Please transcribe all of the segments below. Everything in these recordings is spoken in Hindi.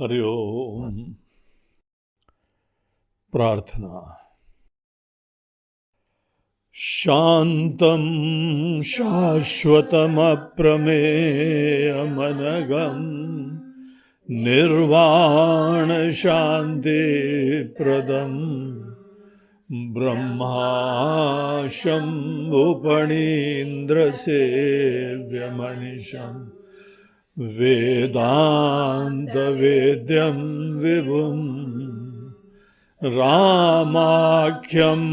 हरि ओम। प्रार्थना। शांतं शाश्वतमप्रमेयमनघं निर्वाण शांति प्रदं ब्रह्माशम्भुफणीन्द्रसेव्यमनिशम् वेदांत वेद्यं विभुम् रामाख्यं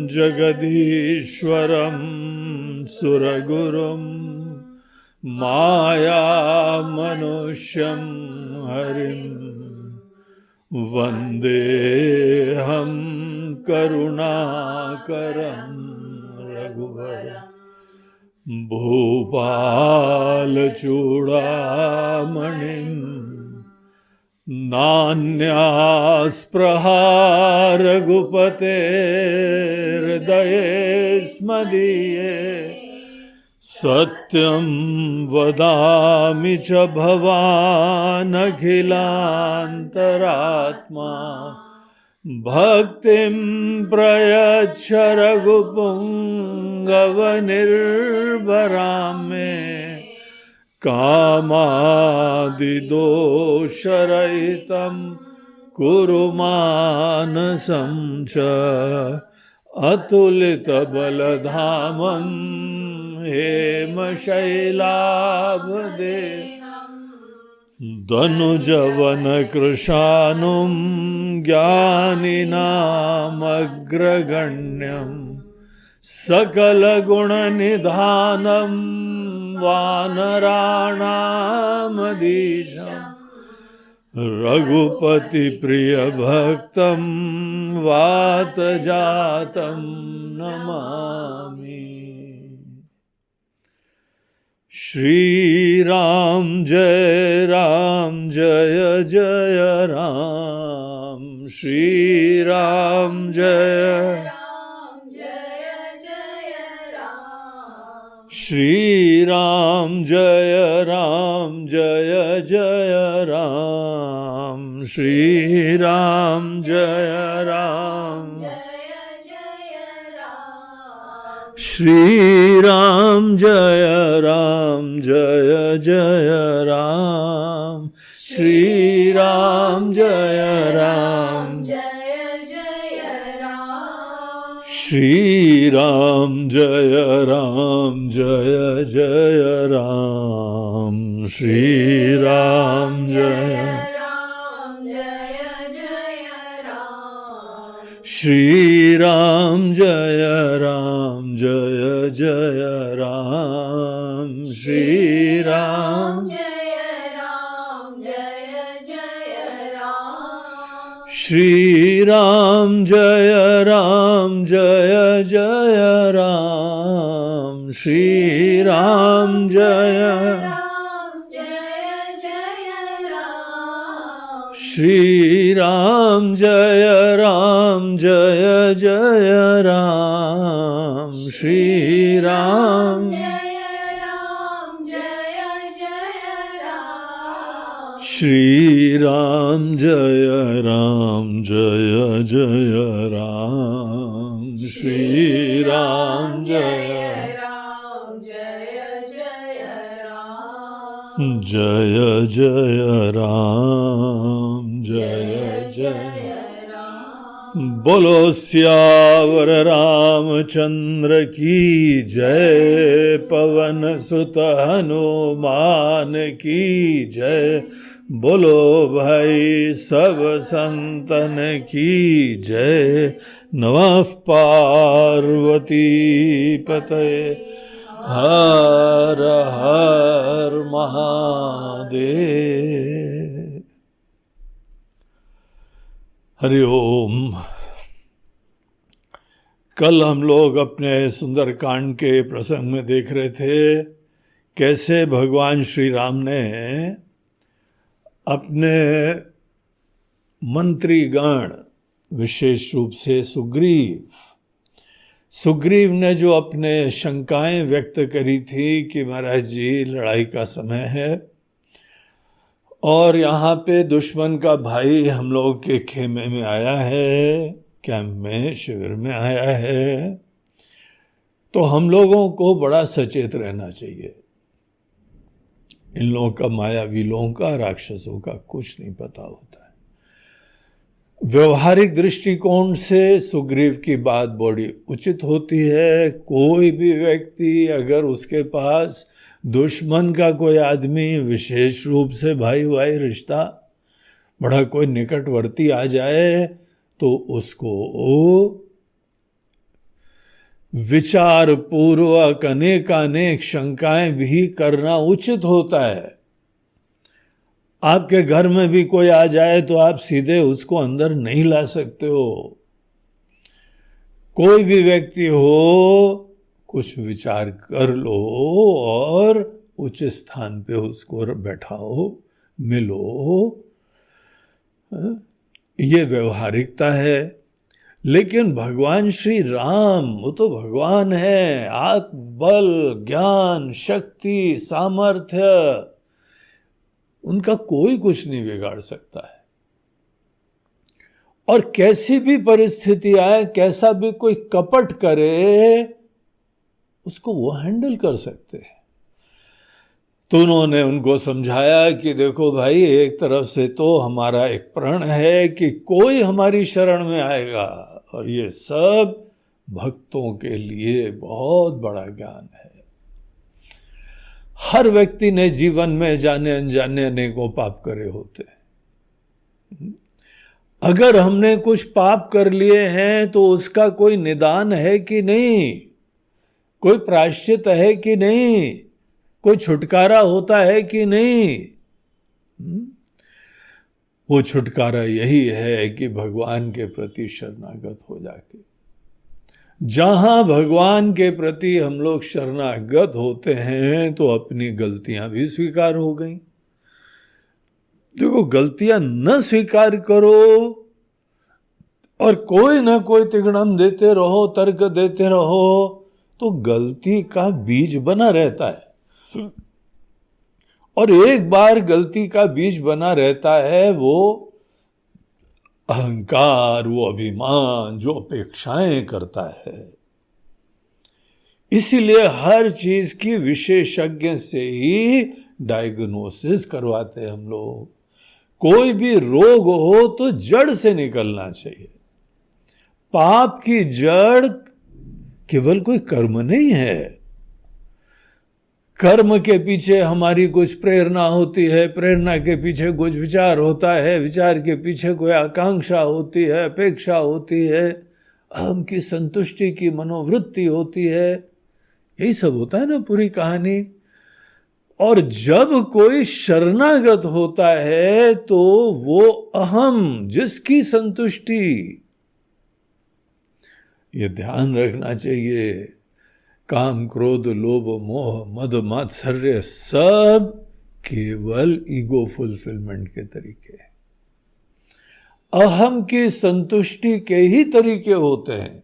जगदीश्वरं सुरगुरुं मायामनुष्यं हरिं वन्देऽहं करुणाकरं रघुवरं भूपालचूडामणिं नान्यास्पृहा रघुपतेर्हृदये स्मदीये सत्यं वदामि च भवानखिलान्तरात्मा भक्तिं प्रयच्छ रघुपुङ्गवनिर्भरां मे कामादिदोषरहितं कुरु मानसं च अतुलितबलधामं हेमशैलाभदे दनुजवनकृशानुं ज्ञानिनामग्रगण्यं सकलगुणनिधानं वानराणामधीशं रघुपतिप्रियभक्तं वातजातं नमामि। श्रीराम जय जय राम, श्रीराम जय श्रीराम जय जय राम, श्रीराम जय श्रीराम जय जय राम, श्रीराम जय श्रीराम जय जय राम, श्रीराम जय श्रीराम जय जय राम, श्रीराम श्रीराम जय जय राम, श्रीराम जय श्रीराम जय जय राम, श्रीराम श्रीराम जय जय राम, श्रीराम जय जय राम, जय बोलो सियावर रामचंद्र की जय, पवन सुत हनुमान की जय, बोलो भाई सब संतन की जय। नमः पार्वती पतये हर हर महादेव। हरि ओम। कल हम लोग अपने सुंदरकांड के प्रसंग में देख रहे थे कैसे भगवान श्री राम ने अपने मंत्रीगण, विशेष रूप से सुग्रीव ने जो अपने शंकाएं व्यक्त करी थी कि महाराज जी लड़ाई का समय है और यहाँ पे दुश्मन का भाई हम लोग के खेमे में आया है, कैंप में, शिविर में आया है, तो हम लोगों को बड़ा सचेत रहना चाहिए। इन लोगों का, मायावी लोगों का, राक्षसों का कुछ नहीं पता होता है। व्यवहारिक दृष्टिकोण से सुग्रीव की बात बड़ी उचित होती है। कोई भी व्यक्ति अगर उसके पास दुश्मन का कोई आदमी, विशेष रूप से भाई भाई रिश्ता, बड़ा कोई निकटवर्ती आ जाए, तो उसको विचार पूर्वक अनेकानेक शंकाएं भी करना उचित होता है। आपके घर में भी कोई आ जाए तो आप सीधे उसको अंदर नहीं ला सकते हो। कोई भी व्यक्ति हो, कुछ विचार कर लो और उच्च स्थान पे उसको बैठाओ, मिलो। ये व्यवहारिकता है। लेकिन भगवान श्री राम, वो तो भगवान है। आत्म बल, ज्ञान, शक्ति, सामर्थ्य, उनका कोई कुछ नहीं बिगाड़ सकता है। और कैसी भी परिस्थिति आए, कैसा भी कोई कपट करे, उसको वो हैंडल कर सकते हैं। तो उन्होंने उनको समझाया कि देखो भाई, एक तरफ से तो हमारा एक प्रण है कि कोई हमारी शरण में आएगा, और ये सब भक्तों के लिए बहुत बड़ा ज्ञान है। हर व्यक्ति ने जीवन में जाने अनजाने अनेकों पाप करे होते हैं। अगर हमने कुछ पाप कर लिए हैं तो उसका कोई निदान है कि नहीं, कोई प्रायश्चित है कि नहीं, कोई छुटकारा होता है कि नहीं? वो छुटकारा यही है कि भगवान के प्रति शरणागत हो जाके। जहां भगवान के प्रति हम लोग शरणागत होते हैं तो अपनी गलतियां भी स्वीकार हो गई। देखो, गलतियां न स्वीकार करो और कोई ना कोई तिगड़म देते रहो, तर्क देते रहो, तो गलती का बीज बना रहता है। और एक बार गलती का बीज बना रहता है, वो अहंकार, वो अभिमान, जो अपेक्षाएं करता है। इसीलिए हर चीज की विशेषज्ञ से ही डायग्नोसिस करवाते हैं हम लोग। कोई भी रोग हो तो जड़ से निकलना चाहिए। पाप की जड़ केवल कोई कर्म नहीं है। कर्म के पीछे हमारी कुछ प्रेरणा होती है, प्रेरणा के पीछे कुछ विचार होता है, विचार के पीछे कोई आकांक्षा होती है, अपेक्षा होती है, अहम की संतुष्टि की मनोवृत्ति होती है। यही सब होता है ना पूरी कहानी। और जब कोई शरणागत होता है तो वो अहम, जिसकी संतुष्टि, ये ध्यान रखना चाहिए। काम, क्रोध, लोभ, मोह, मद, मात्सर्य सब केवल ईगो फुलफिलमेंट के तरीके हैं। अहम की संतुष्टि के ही तरीके होते हैं।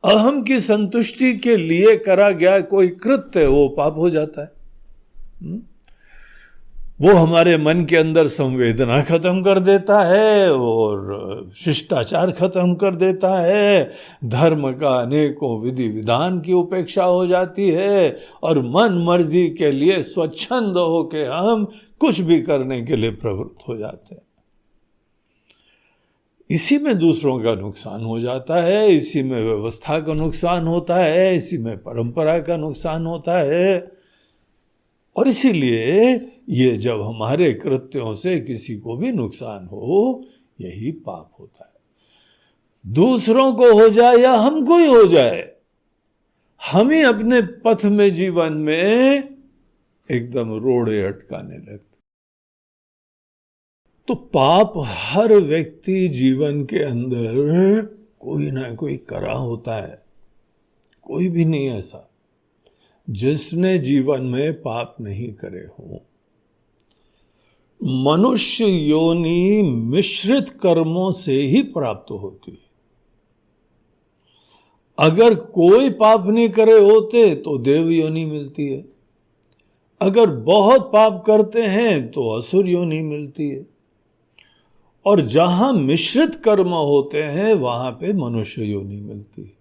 अहम की संतुष्टि के लिए करा गया कोई कृत्य वो पाप हो जाता है। वो हमारे मन के अंदर संवेदना खत्म कर देता है और शिष्टाचार खत्म कर देता है। धर्म का अनेकों विधि विधान की उपेक्षा हो जाती है और मन मर्जी के लिए स्वच्छंद होके हम कुछ भी करने के लिए प्रवृत्त हो जाते हैं। इसी में दूसरों का नुकसान हो जाता है, इसी में व्यवस्था का नुकसान होता है, इसी में परंपरा का नुकसान होता है। और इसीलिए ये जब हमारे कृत्यों से किसी को भी नुकसान हो, यही पाप होता है। दूसरों को हो जाए या हमको ही हो जाए, हम ही अपने पथ में, जीवन में एकदम रोड़े अटकाने लगते। तो पाप हर व्यक्ति जीवन के अंदर कोई ना कोई करा होता है। कोई भी नहीं ऐसा जिसने जीवन में पाप नहीं करे हों। मनुष्य योनि मिश्रित कर्मों से ही प्राप्त होती है। अगर कोई पाप नहीं करे होते तो देव योनि मिलती है। अगर बहुत पाप करते हैं तो असुर योनि मिलती है, और जहां मिश्रित कर्म होते हैं वहां पे मनुष्य योनि मिलती है।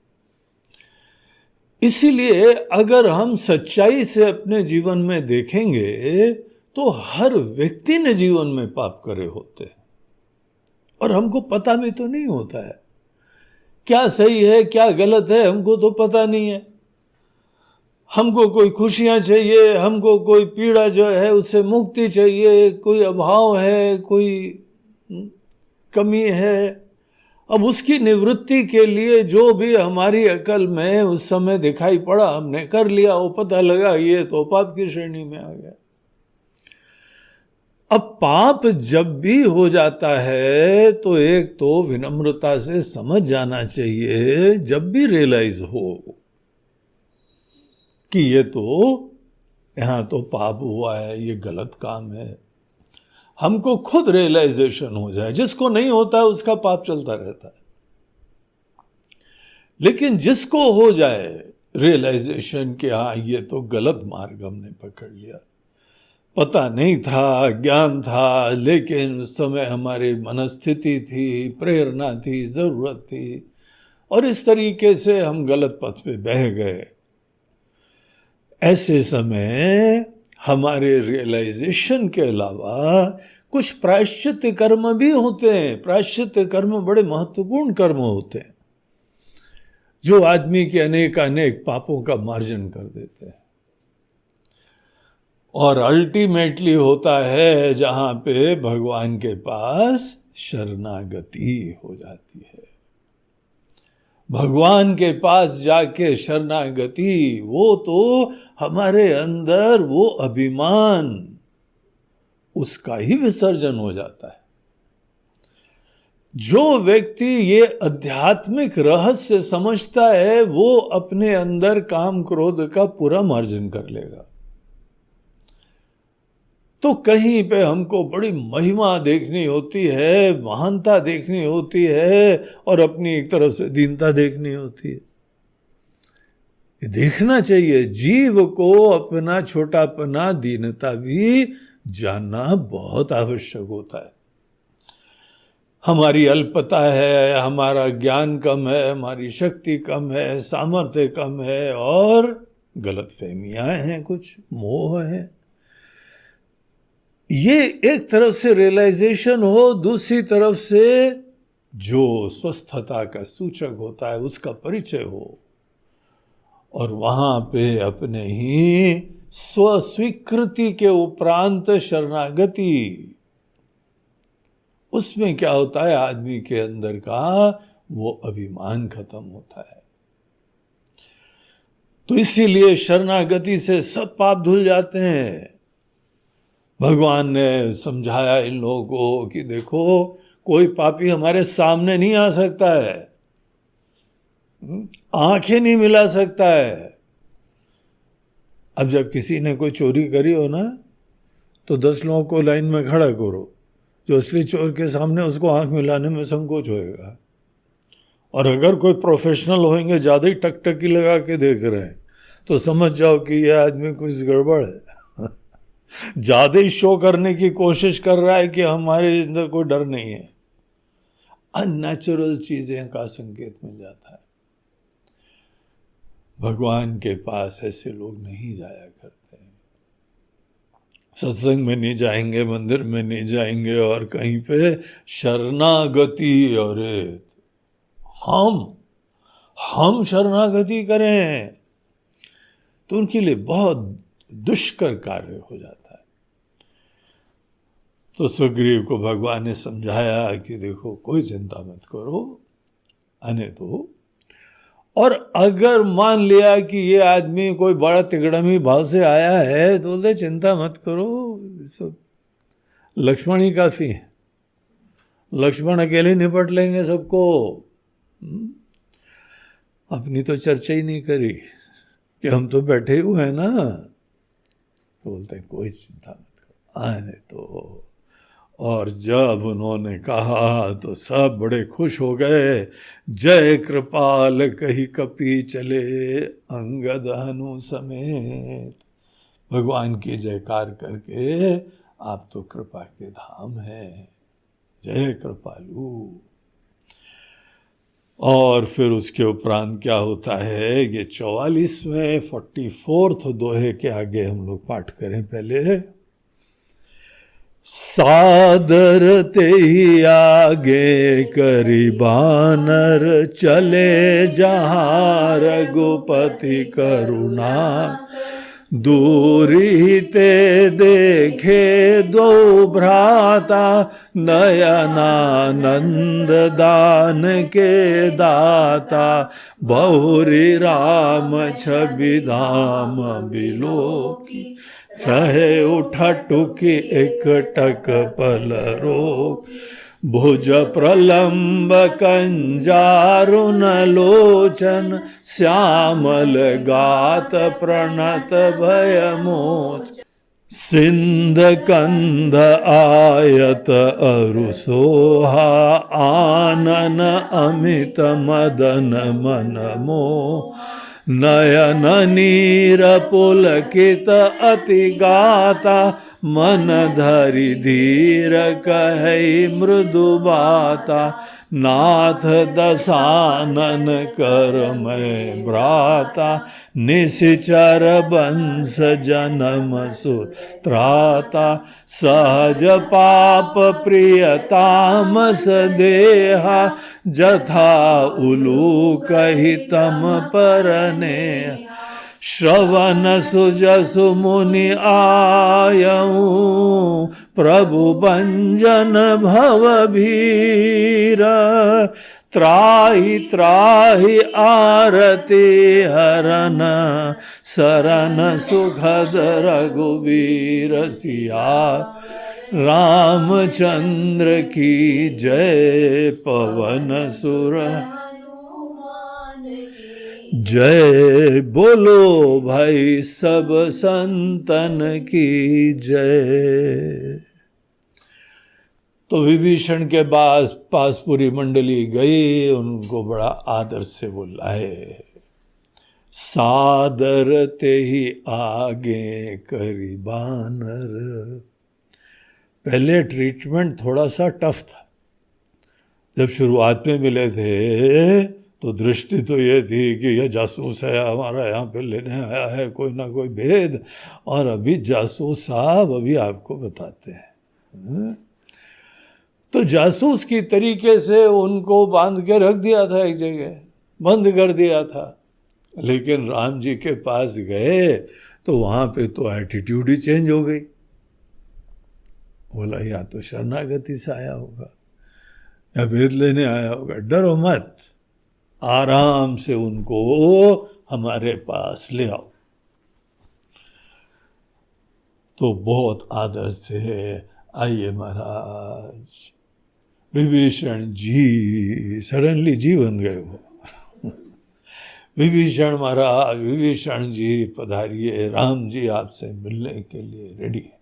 इसीलिए अगर हम सच्चाई से अपने जीवन में देखेंगे तो हर व्यक्ति ने जीवन में पाप करे होते हैं, और हमको पता भी तो नहीं होता है क्या सही है क्या गलत है, हमको तो पता नहीं है। हमको कोई खुशियां चाहिए, हमको कोई पीड़ा जो है उससे मुक्ति चाहिए, कोई अभाव है, कोई कमी है। अब उसकी निवृत्ति के लिए जो भी हमारी अकल में उस समय दिखाई पड़ा हमने कर लिया, वो पता लगा ये तो पाप की श्रेणी में आ गया। अब पाप जब भी हो जाता है तो एक तो विनम्रता से समझ जाना चाहिए, जब भी रियलाइज हो कि ये तो यहां तो पाप हुआ है, ये गलत काम है, हमको खुद रियलाइजेशन हो जाए। जिसको नहीं होता है उसका पाप चलता रहता है, लेकिन जिसको हो जाए रियलाइजेशन कि हाँ ये तो गलत मार्ग हमने पकड़ लिया, पता नहीं था, ज्ञान था, लेकिन उस समय हमारी मनस्थिति थी, प्रेरणा थी, जरूरत थी, और इस तरीके से हम गलत पथ पे बह गए। ऐसे समय हमारे रियलाइजेशन के अलावा कुछ प्रायश्चित कर्म भी होते हैं। प्रायश्चित कर्म बड़े महत्वपूर्ण कर्म होते हैं जो आदमी के अनेक पापों का मार्जन कर देते हैं, और अल्टीमेटली होता है जहां पे भगवान के पास शरणागति हो जाती है। भगवान के पास जाके शरणागति, वो तो हमारे अंदर वो अभिमान, उसका ही विसर्जन हो जाता है। जो व्यक्ति ये आध्यात्मिक रहस्य समझता है वो अपने अंदर काम क्रोध का पूरा मार्जन कर लेगा। तो कहीं पे हमको बड़ी महिमा देखनी होती है, महानता देखनी होती है, और अपनी एक तरफ से दीनता देखनी होती है। ये देखना चाहिए, जीव को अपना छोटापना, दीनता भी जानना बहुत आवश्यक होता है। हमारी अल्पता है, हमारा ज्ञान कम है, हमारी शक्ति कम है, सामर्थ्य कम है, और गलतफहमियां हैं, कुछ मोह है। ये एक तरफ से रियलाइजेशन हो, दूसरी तरफ से जो स्वस्थता का सूचक होता है उसका परिचय हो, और वहां पे अपने ही स्वस्वीकृति के उपरांत शरणागति, उसमें क्या होता है, आदमी के अंदर का वो अभिमान खत्म होता है। तो इसीलिए शरणागति से सब पाप धुल जाते हैं। भगवान ने समझाया इन लोगों को कि देखो, कोई पापी हमारे सामने नहीं आ सकता है, आंखें नहीं मिला सकता है। अब जब किसी ने कोई चोरी करी हो ना, तो 10 लोगों को लाइन में खड़ा करो, जो असली चोर के सामने उसको आंख मिलाने में संकोच होएगा। और अगर कोई प्रोफेशनल होंगे, ज्यादा ही टकटकी लगा के देख रहे हैं, तो समझ जाओ कि यह आदमी कुछ गड़बड़ है। ज्यादा ही शो करने की कोशिश कर रहा है कि हमारे अंदर कोई डर नहीं है। अननेचुरल चीजें का संकेत मिल जाता है। भगवान के पास ऐसे लोग नहीं जाया करते, सत्संग में नहीं जाएंगे, मंदिर में नहीं जाएंगे, और कहीं पे शरणागति, और हम शरणागति करें तो उनके लिए बहुत दुष्कर कार्य हो जाता है। तो सुग्रीव को भगवान ने समझाया कि देखो, कोई चिंता मत करो, आने दो। और अगर मान लिया कि ये आदमी कोई बड़ा तिगड़मी भाव से आया है, तो बोलते चिंता मत करो, सब लक्ष्मण ही काफी है, लक्ष्मण अकेले निपट लेंगे सबको। अपनी तो चर्चा ही नहीं करी कि हम तो बैठे हुए हैं ना। तो बोलते हैं कोई चिंता मत करो, आने तो। और जब उन्होंने कहा तो सब बड़े खुश हो गए। जय कृपाल कही कपि चले, अंगद हनु समेत। भगवान की जयकार करके, आप तो कृपा के धाम हैं, जय कृपालु। और फिर उसके उपरांत क्या होता है, ये 44वें 44th दोहे के आगे हम लोग पाठ करें पहले। सादर ते ही आगे करी बानर, चले जहाँ रघुपति करुणा, दूरी ते देखे दो भ्राता, नयनानंद दान के दाता, बहुरी राम छवि धाम बिलोकी, रहे उठा टुकी एक टक पल रोक, भुज प्रलंब कंजारुन लोचन, श्यामल गात प्रणत भय मोच, सिंध कंध आयत अरु सोहा, आनन अमित मदन मन मोह, नयन नीर पुलकित अति गाता, मन धरि धीर कहे मृदु बाता, नाथ दसानन कर मैं भ्राता, निश्चर बंश जन्म सुत्राता, सहज पाप प्रियतामस देहा, जथा उलूकहि तम परने, श्रवण सुजसु मुनि आयऊ, प्रभु भंजन भव भीर, त्राहि त्राहि आरती हरन, शरण सुखद रघुवीर सिया, रामचंद्र की जय, पवन सुर जय, बोलो भाई सब संतन की जय। तो विभीषण के पास पूरी मंडली गई, उनको बड़ा आदर से बुलाए। सादर ते ही आगे करी बानर। पहले ट्रीटमेंट थोड़ा सा टफ था। जब शुरुआत में मिले थे तो दृष्टि तो ये थी कि यह जासूस है, हमारा यहाँ पे लेने आया है कोई ना कोई भेद, और अभी जासूस साहब अभी आपको बताते हैं। तो जासूस की तरीके से उनको बांध के रख दिया था, एक जगह बंद कर दिया था। लेकिन राम जी के पास गए तो वहाँ पे तो एटीट्यूड ही चेंज हो गई। बोला या तो शरणागति से आया होगा या भेद लेने आया होगा, डरो मत, आराम से उनको हमारे पास ले आओ। तो बहुत आदर से, आइए महाराज। विभीषण जी सडनली जी बन गए वो। विभीषण महाराज, विभीषण जी पधारिए, राम जी आपसे मिलने के लिए रेडी है।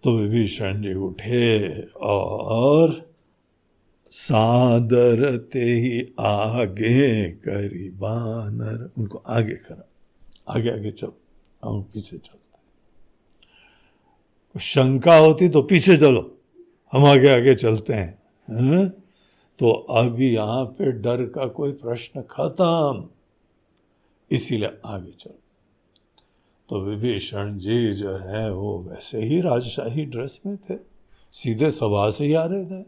तो विभीषण जी उठे और सादर ते ही आगे करी बानर, उनको आगे करा, आगे आगे चलो, हम पीछे चलते। कुछ शंका होती तो पीछे चलो, हम आगे आगे चलते हैं। तो अभी यहाँ पे डर का कोई प्रश्न खत्म, इसीलिए आगे चलो। तो विभीषण जी जो है वो वैसे ही राजशाही ड्रेस में थे, सीधे सभा से ही आ रहे थे।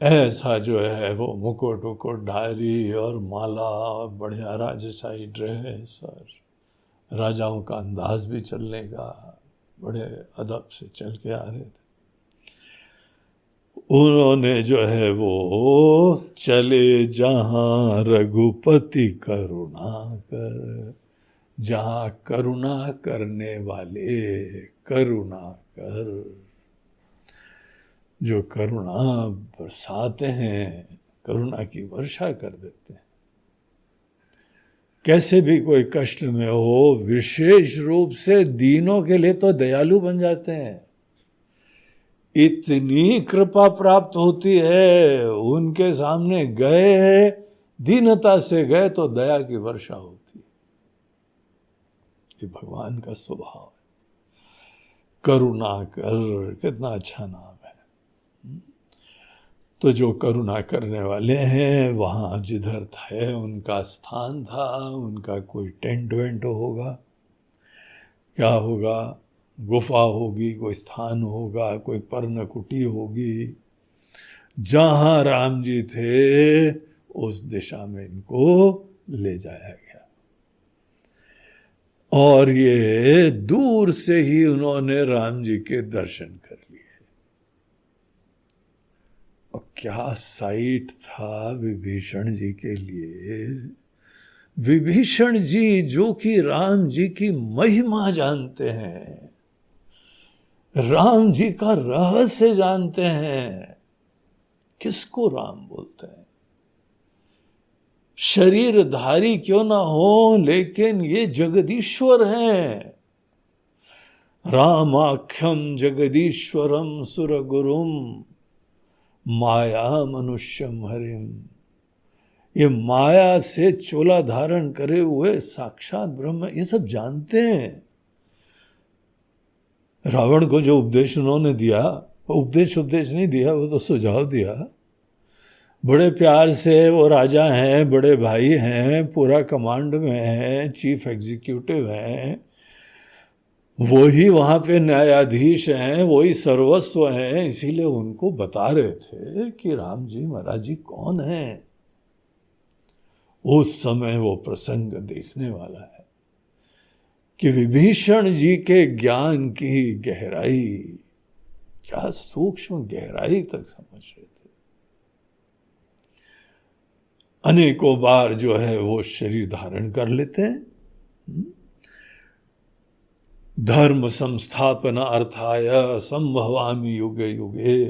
ऐसा जो है वो मुकुट उकुट धारी और माला, बढ़िया राजशाही ड्रेस, और राजाओं का अंदाज भी चलने का, बड़े अदब से चल के आ रहे थे। उन्होंने जो है वो चले जहाँ रघुपति करुणा कर, जहाँ करुणा करने वाले करुणा कर, जो करुणा बरसाते हैं, करुणा की वर्षा कर देते हैं। कैसे भी कोई कष्ट में हो, विशेष रूप से दीनों के लिए तो दयालु बन जाते हैं। इतनी कृपा प्राप्त होती है, उनके सामने गए, दीनता से गए तो दया की वर्षा होती। ये भगवान का स्वभाव है। करुणा कर, कितना अच्छा नाम है। तो जो करुणा करने वाले हैं, वहाँ जिधर थे उनका स्थान था, उनका कोई टेंट वेंट होगा, क्या होगा, गुफा होगी, कोई स्थान होगा, कोई पर्णकुटी होगी। जहाँ राम जी थे उस दिशा में इनको ले जाया गया। और ये दूर से ही उन्होंने राम जी के दर्शन कर लिए। और क्या साइट था विभीषण जी के लिए। विभीषण जी जो कि राम जी की महिमा जानते हैं, राम जी का रहस्य जानते हैं। किसको राम बोलते हैं? शरीरधारी क्यों ना हो, लेकिन ये जगदीश्वर हैं। रामाख्यम जगदीश्वरम सुरगुरुम माया मनुष्यम हरिम। ये माया से चोला धारण करे हुए साक्षात ब्रह्म, ये सब जानते हैं। रावण को जो उपदेश उन्होंने दिया, वो उपदेश नहीं दिया, वो तो सुझाव दिया। बड़े प्यार से, वो राजा हैं, बड़े भाई हैं, पूरा कमांड में हैं, चीफ एग्जीक्यूटिव हैं, वही वहाँ पे न्यायाधीश हैं, वही सर्वस्व हैं, इसीलिए उनको बता रहे थे कि राम जी महाराज जी कौन हैं। उस समय वो प्रसंग देखने वाला है कि विभीषण जी के ज्ञान की गहराई, क्या सूक्ष्म गहराई तक समझ रहे थे। अनेकों बार जो है वो शरीर धारण कर लेते हैं। धर्म संस्थापना अर्थाय संभवामि युगे युगे।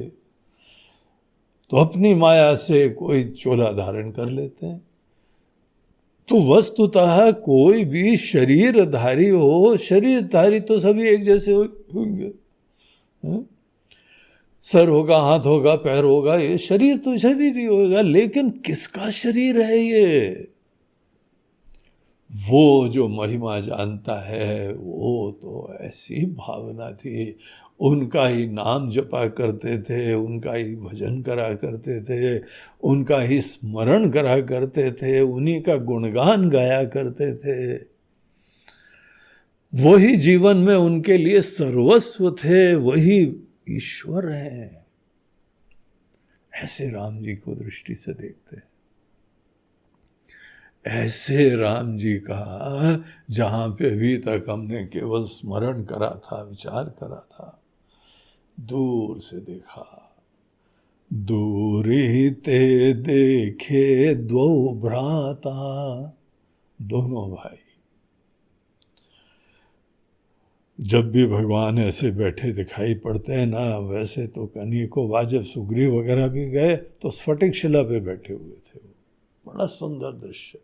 तो अपनी माया से कोई चोला धारण कर लेते हैं। तो वस्तुतः कोई भी शरीरधारी हो, शरीरधारी तो सभी एक जैसे होंगे। सर होगा, हाथ होगा, पैर होगा, ये शरीर तो शरीर ही होगा। लेकिन किसका शरीर है ये? वो जो महिमा जानता है, वो तो ऐसी भावना थी। उनका ही नाम जपा करते थे, उनका ही भजन करा करते थे, उनका ही स्मरण करा करते थे, उन्हीं का गुणगान गाया करते थे। वही जीवन में उनके लिए सर्वस्व थे, वही ईश्वर हैं। ऐसे राम जी को दृष्टि से देखते हैं। ऐसे राम जी का जहां पे अभी तक हमने केवल स्मरण करा था, विचार करा था, दूर से देखा। दूरी ते देखे दो भ्राता, दोनों भाई। जब भी भगवान ऐसे बैठे दिखाई पड़ते हैं ना, वैसे तो कन्हैया बाद जब सुग्रीव वगैरह भी गए तो स्फटिक शिला पे बैठे हुए थे। बड़ा सुंदर दृश्य।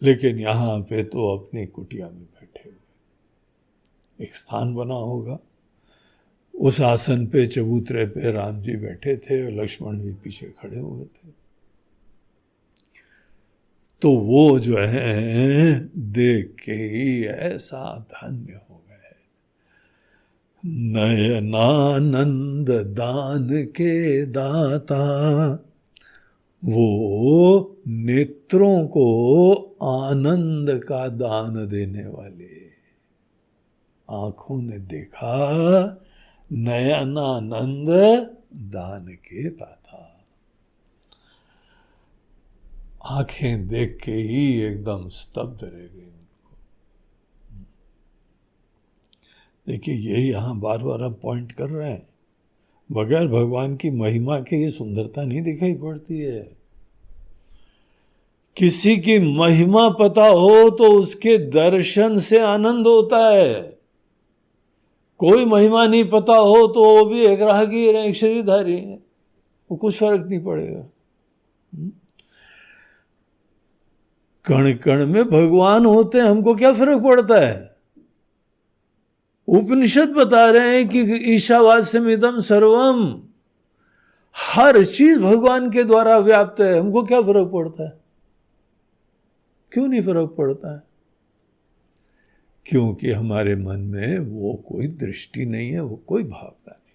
लेकिन यहाँ पे तो अपनी कुटिया में बैठे हुए। एक स्थान बना होगा, उस आसन पे, चबूतरे पे राम जी बैठे थे और लक्ष्मण भी पीछे खड़े हुए थे। तो वो जो है देख के ही ऐसा धन्य हो गए। नयनानंद दान के दाता, वो नेत्रों को आनंद का दान देने वाले। आंखों ने देखा, नयनानंद दान के दाता। आंखें देख के ही एकदम स्तब्ध रह गई उनको। देखिए, यही यहां बार बार हम पॉइंट कर रहे हैं। बगैर भगवान की महिमा के ये सुंदरता नहीं दिखाई पड़ती है। किसी की महिमा पता हो तो उसके दर्शन से आनंद होता है। कोई महिमा नहीं पता हो तो वो भी एक राहगीर है, एक शरीरधारी है, वो कुछ फर्क नहीं पड़ेगा। कण कण में भगवान होते हैं, हमको क्या फर्क पड़ता है? उपनिषद बता रहे हैं कि ईशावास्यमिदं सर्वम, हर चीज भगवान के द्वारा व्याप्त है। हमको क्या फर्क पड़ता है? क्यों नहीं फर्क पड़ता है? क्योंकि हमारे मन में वो कोई दृष्टि नहीं है, वो कोई भावना नहीं।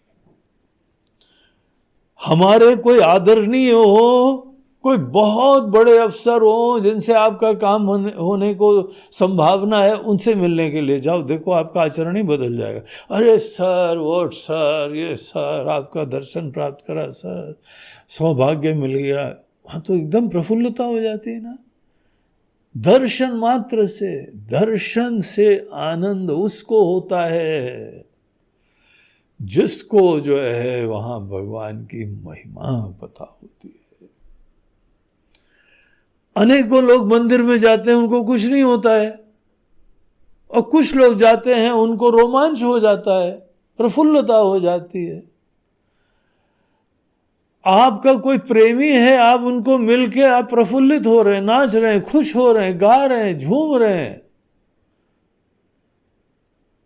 हमारे कोई आदरणीय हो, कोई बहुत बड़े अफसर हो जिनसे आपका काम होने को संभावना है, उनसे मिलने के लिए जाओ, देखो आपका आचरण ही बदल जाएगा। अरे सर, व्हाट सर, ये सर, आपका दर्शन प्राप्त करा सर, सौभाग्य मिल गया, वहां तो एकदम प्रफुल्लता हो जाती है ना। दर्शन से आनंद उसको होता है जिसको जो है वहां भगवान की महिमा पता होती है। अनेकों लोग मंदिर में जाते हैं, उनको कुछ नहीं होता है, और कुछ लोग जाते हैं उनको रोमांच हो जाता है, प्रफुल्लता हो जाती है। आपका कोई प्रेमी है, आप उनको मिलके आप प्रफुल्लित हो रहे हैं, नाच रहे हैं, खुश हो रहे हैं, गा रहे हैं, झूम रहे हैं,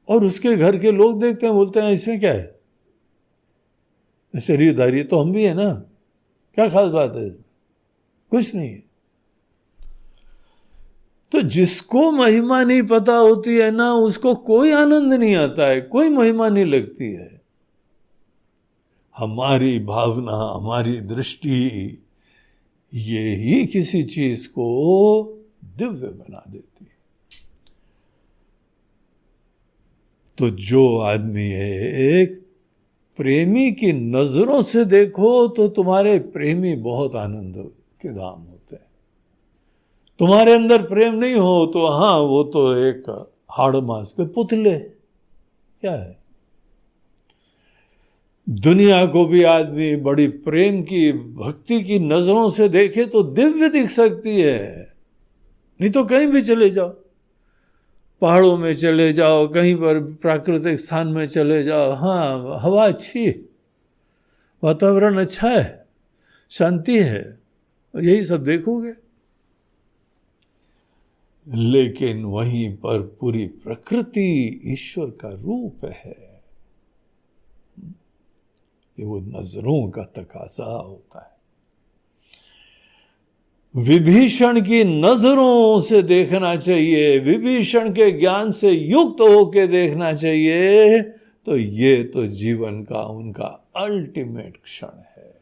और उसके घर के लोग देखते हैं, बोलते हैं इसमें क्या है, शरीरधारी तो हम भी है ना, क्या खास बात है, कुछ नहीं है। तो जिसको महिमा नहीं पता होती है ना, उसको कोई आनंद नहीं आता है, कोई महिमा नहीं लगती है। हमारी भावना, हमारी दृष्टि, ये ही किसी चीज को दिव्य बना देती है। तो जो आदमी है, एक प्रेमी की नजरों से देखो तो तुम्हारे प्रेमी बहुत आनंद के धाम होते हैं। तुम्हारे अंदर प्रेम नहीं हो तो हाँ, वो तो एक हाड़ मांस के पुतले, क्या है। दुनिया को भी आदमी बड़ी प्रेम की, भक्ति की नजरों से देखे तो दिव्य दिख सकती है। नहीं तो कहीं भी चले जाओ, पहाड़ों में चले जाओ, कहीं पर प्राकृतिक स्थान में चले जाओ, हाँ हवा अच्छी, वातावरण अच्छा है, शांति है, यही सब देखोगे। लेकिन वहीं पर पूरी प्रकृति ईश्वर का रूप है। ये वो नजरों का तकाजा होता है। विभीषण की नजरों से देखना चाहिए, विभीषण के ज्ञान से युक्त होकर देखना चाहिए, तो ये तो जीवन का उनका अल्टीमेट क्षण है।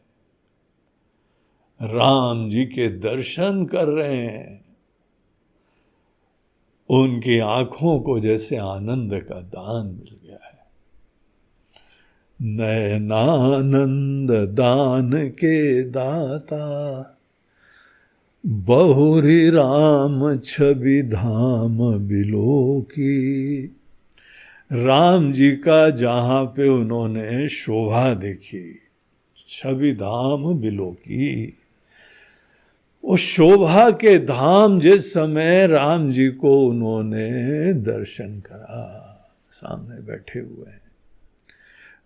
राम जी के दर्शन कर रहे हैं, उनकी आंखों को जैसे आनंद का दान मिल गया है। नयनानंद दान के दाता, बहुरी राम छवि धाम बिलो की। राम जी का जहां पे उन्होंने शोभा देखी, छवि धाम बिलो की, उस शोभा के धाम जिस समय राम जी को उन्होंने दर्शन करा, सामने बैठे हुए हैं,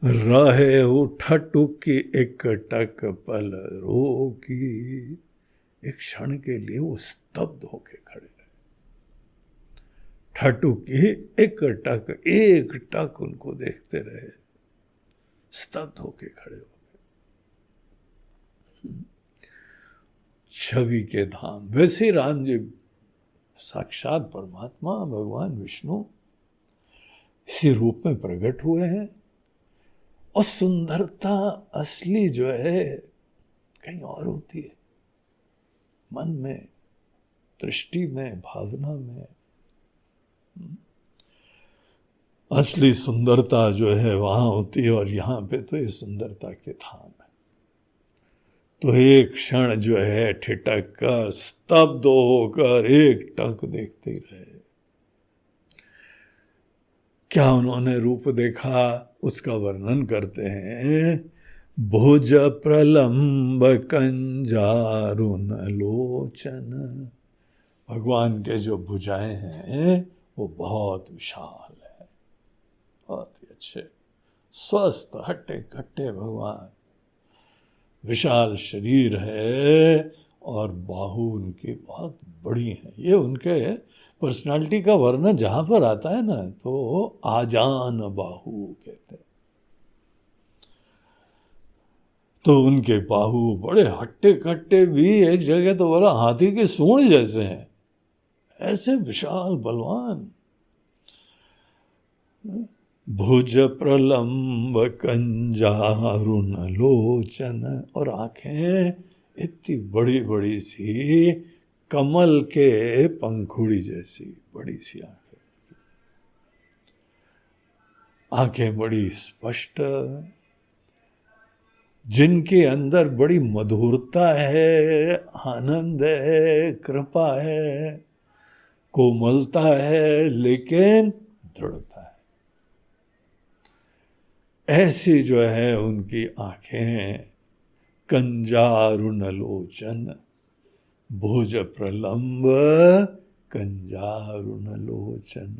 रहे उठटुक की एक टक पल रोकी। एक क्षण के लिए वो स्तब्ध होके खड़े रहे। ठटुक की एक टक उनको देखते रहे, स्तब्ध होके खड़े हो गए। छवि के धाम, वैसे राम जी साक्षात परमात्मा भगवान विष्णु इसी रूप में प्रकट हुए हैं। और सुंदरता असली जो है कहीं और होती है, मन में, दृष्टि में, भावना में। असली सुंदरता जो है वहां होती है, और यहां पे तो ये सुंदरता के धाम है। तो एक क्षण जो है ठिठक कर, स्तब्ध होकर एक टक देखते ही रहे। क्या उन्होंने रूप देखा, उसका वर्णन करते हैं। भुज प्रलंब कंजारुन लोचन, भगवान के जो भुजाएं हैं वो बहुत विशाल है, बहुत ही अच्छे, स्वस्थ हट्टे कट्टे भगवान, विशाल शरीर है, और बाहु उनकी बहुत बड़ी है। ये उनके पर्सनालिटी का वर्णन जहां पर आता है ना, तो आजान बाहु कहते हैं। तो उनके बाहु बड़े हट्टे कट्टे भी, एक जगह तो बोला हाथी के सूंड जैसे हैं, ऐसे विशाल बलवान। भुज प्रलंब कंजारुण लोचन, और आंखें इतनी बड़ी बड़ी सी, कमल के पंखुड़ी जैसी बड़ी सी आंखें, आंखें बड़ी स्पष्ट, जिनके अंदर बड़ी मधुरता है, आनंद है, कृपा है, कोमलता है, लेकिन दृढ़ता है। ऐसी जो है उनकी आंखें, कंजारुण लोचन, भुज प्रलंब कंजारुण लोचन,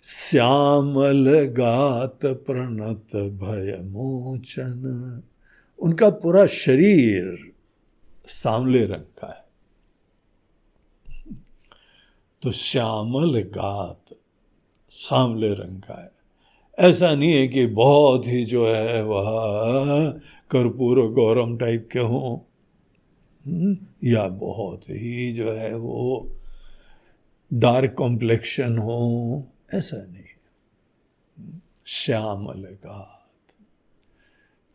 श्यामल गात प्रणत भय मोचन। उनका पूरा शरीर सांवले रंग का है, तो श्यामल गात सांवले रंग का है। ऐसा नहीं है कि बहुत ही जो है वह कर्पूर गौरम टाइप के हों, या बहुत ही जो है वो डार्क कॉम्प्लेक्शन हो, ऐसा नहीं। श्यामल गात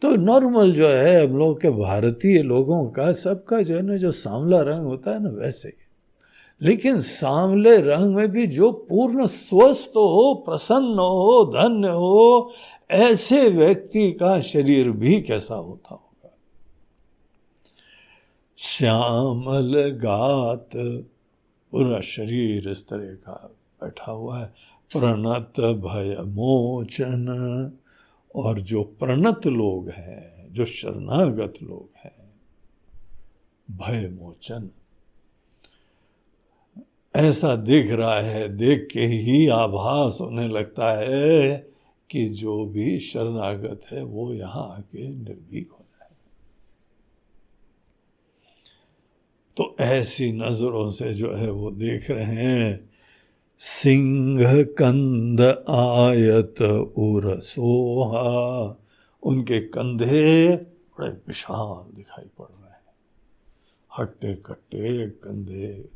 तो नॉर्मल जो है हम लोग के भारतीय लोगों का, सबका जो है ना, जो सांवला रंग होता है ना, वैसे ही। लेकिन सांवले रंग में भी जो पूर्ण स्वस्थ हो, प्रसन्न हो, धन्य हो, ऐसे व्यक्ति का शरीर भी कैसा होता होगा। श्यामल गात, पूरा शरीर इस तरह का बैठा हुआ है। प्रणत भय मोचन, और जो प्रणत लोग हैं, जो शरणागत लोग हैं, भय मोचन, ऐसा दिख रहा है, देख के ही आभास होने लगता है कि जो भी शरणागत है वो यहाँ आके निर्भीक हो जाए। तो ऐसी नजरों से जो है वो देख रहे हैं। सिंह कंध आयत उर सोहा, उनके कंधे बड़े विशाल दिखाई पड़ रहे हैं, हट्टे कट्टे कंधे,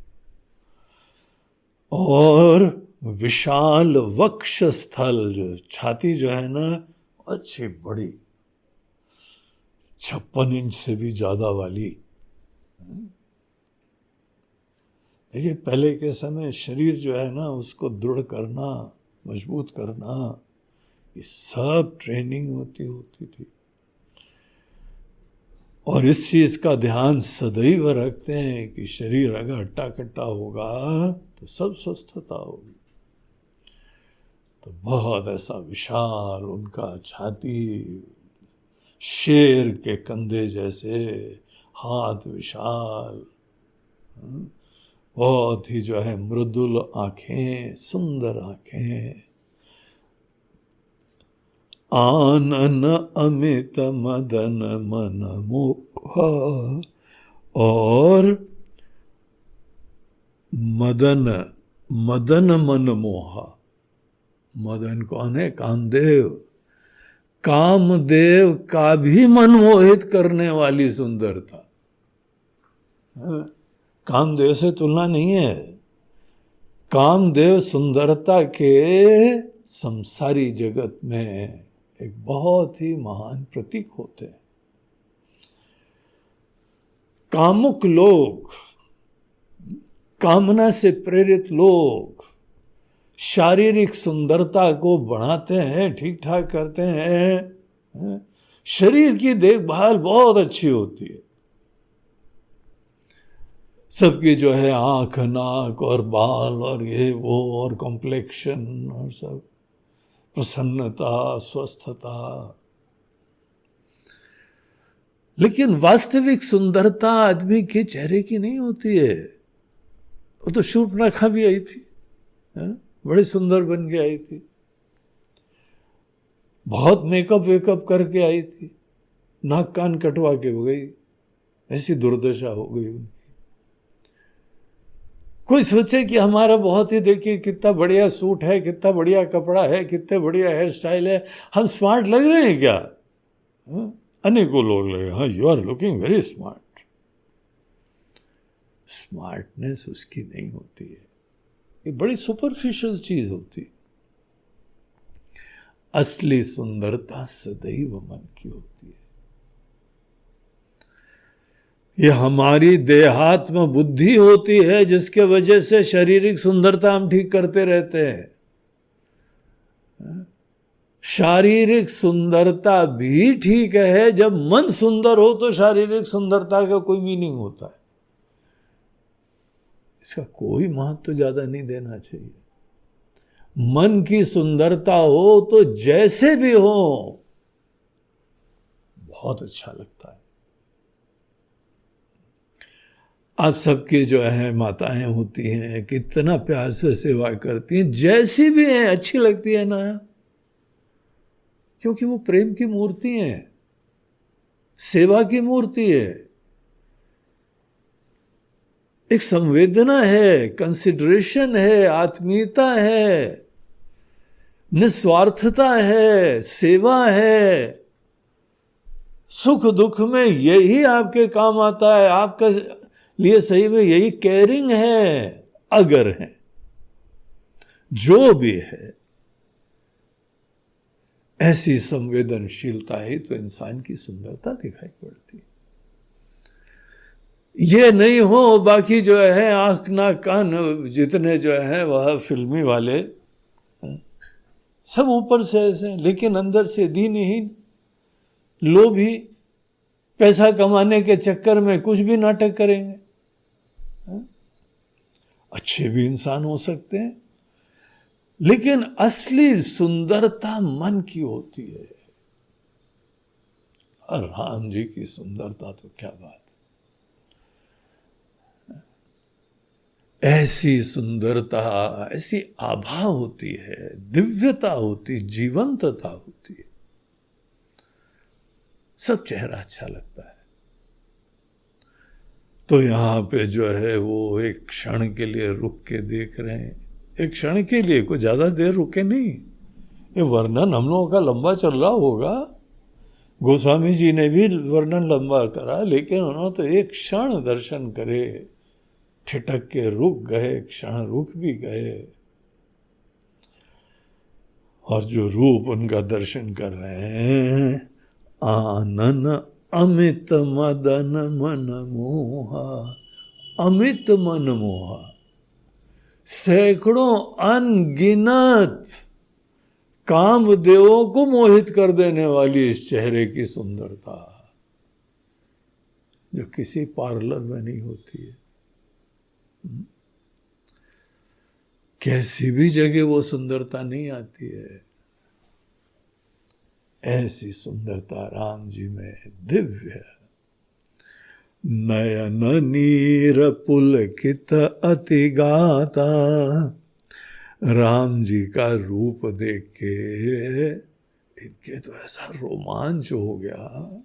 और विशाल वक्ष स्थल, जो छाती जो है ना, अच्छी बड़ी, 56 इंच से भी ज्यादा वाली। देखिए पहले के समय शरीर जो है ना, उसको दृढ़ करना, मजबूत करना, ये सब ट्रेनिंग होती थी। और इस चीज का ध्यान सदैव रखते हैं कि शरीर अगर हट्टा कट्टा होगा तो सब स्वस्थता होगी। तो बहुत ऐसा विशाल उनका छाती, शेर के कंधे जैसे, हाथ विशाल, बहुत ही जो है मृदुल आंखें, सुंदर आंखें, आनन अमित मदन मन मोहा, और मदन, मदन मन मोहा। मदन कौन है? कामदेव। कामदेव का भी मन मोहित करने वाली सुंदरता। कामदेव से तुलना नहीं है। कामदेव सुंदरता के संसारी जगत में एक बहुत ही महान प्रतीक होते हैं। कामुक लोग, कामना से प्रेरित लोग शारीरिक सुंदरता को बढ़ाते हैं, ठीक ठाक करते हैं, शरीर की देखभाल बहुत अच्छी होती है। सबकी जो है आंख, नाक और बाल और ये वो और कॉम्प्लेक्शन और सब, प्रसन्नता, स्वस्थता। लेकिन वास्तविक सुंदरता आदमी के चेहरे की नहीं होती है। वो तो शूर्पणखा भी आई थी, है ना, बड़ी सुंदर बन के आई थी, बहुत मेकअप वेकअप करके आई थी, नाक कान कटवा के हो गई, ऐसी दुर्दशा हो गई उनकी। कोई सोचे कि हमारा बहुत ही, देखिए कितना बढ़िया सूट है, कितना बढ़िया कपड़ा है, कितने बढ़िया हेयर स्टाइल है, हम स्मार्ट लग रहे हैं क्या? अनेकों लोग लगे, हाँ you are looking very smart. Smartness उसकी नहीं होती है, ये बड़ी सुपरफिशियल चीज होती है। असली सुंदरता सदैव मन की होती है। ये हमारी देहात्म बुद्धि होती है जिसके वजह से शारीरिक सुंदरता हम ठीक करते रहते हैं। शारीरिक सुंदरता भी ठीक है, जब मन सुंदर हो तो शारीरिक सुंदरता का कोई मीनिंग होता है। इसका कोई महत्व तो ज्यादा नहीं देना चाहिए। मन की सुंदरता हो तो जैसे भी हो बहुत अच्छा लगता है। आप सबके जो है माताएं होती हैं, कितना प्यार से सेवा करती हैं, जैसी भी हैं अच्छी लगती है ना, क्योंकि वो प्रेम की मूर्ति है, सेवा की मूर्ति है। एक संवेदना है, कंसिडरेशन है, आत्मीयता है, निस्वार्थता है, सेवा है। सुख दुख में यही आपके काम आता है, आपका लिए सही में यही केयरिंग है। अगर है जो भी है, ऐसी संवेदनशीलता ही तो इंसान की सुंदरता दिखाई पड़ती है। ये नहीं हो बाकी जो है आंख नाक कान जितने जो है वह फिल्मी वाले सब ऊपर से ऐसे, लेकिन अंदर से दीनहीन, लोभी, पैसा कमाने के चक्कर में कुछ भी नाटक करेंगे। अच्छे भी इंसान हो सकते हैं, लेकिन असली सुंदरता मन की होती है। और राम जी की सुंदरता तो क्या बात है। ऐसी सुंदरता, ऐसी आभा होती है, दिव्यता होती, जीवंतता होती है, सब चेहरा अच्छा लगता है। तो यहां पे जो है वो एक क्षण के लिए रुक के देख रहे हैं, एक क्षण के लिए, कोई ज्यादा देर रुके नहीं। ये वर्णन हम लोगों का लंबा चल रहा होगा, गोस्वामी जी ने भी वर्णन लंबा करा, लेकिन उन्होंने तो एक क्षण दर्शन करे, ठिठक के रुक गए, क्षण रुक भी गए, और जो रूप उनका दर्शन कर रहे हैं, आनन अमित मदन मन मोहा, अमित मन मोहा, सैकड़ों अनगिनत कामदेवों को मोहित कर देने वाली इस चेहरे की सुंदरता, जो किसी पार्लर में नहीं होती है। कैसी भी जगह वो सुंदरता नहीं आती है। ऐसी सुंदरता राम जी में दिव्य। नयन नीर पुलकित अति गाता, राम जी का रूप देख के इनके तो ऐसा रोमांच हो गया।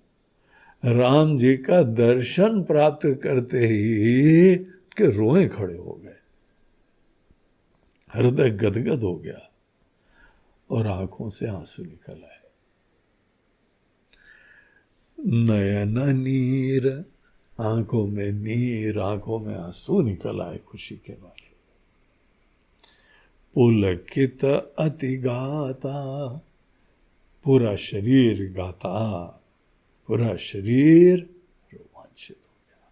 राम जी का दर्शन प्राप्त करते ही के रोए खड़े हो गए, हृदय गदगद हो गया और आंखों से आंसू निकल आए। नयन नीर, आंखों में नीर, आंखों में आंसू निकल आए खुशी के मारे। पुलकित अति गाता, पूरा शरीर गाता, पूरा शरीर रोमांचित हो गया।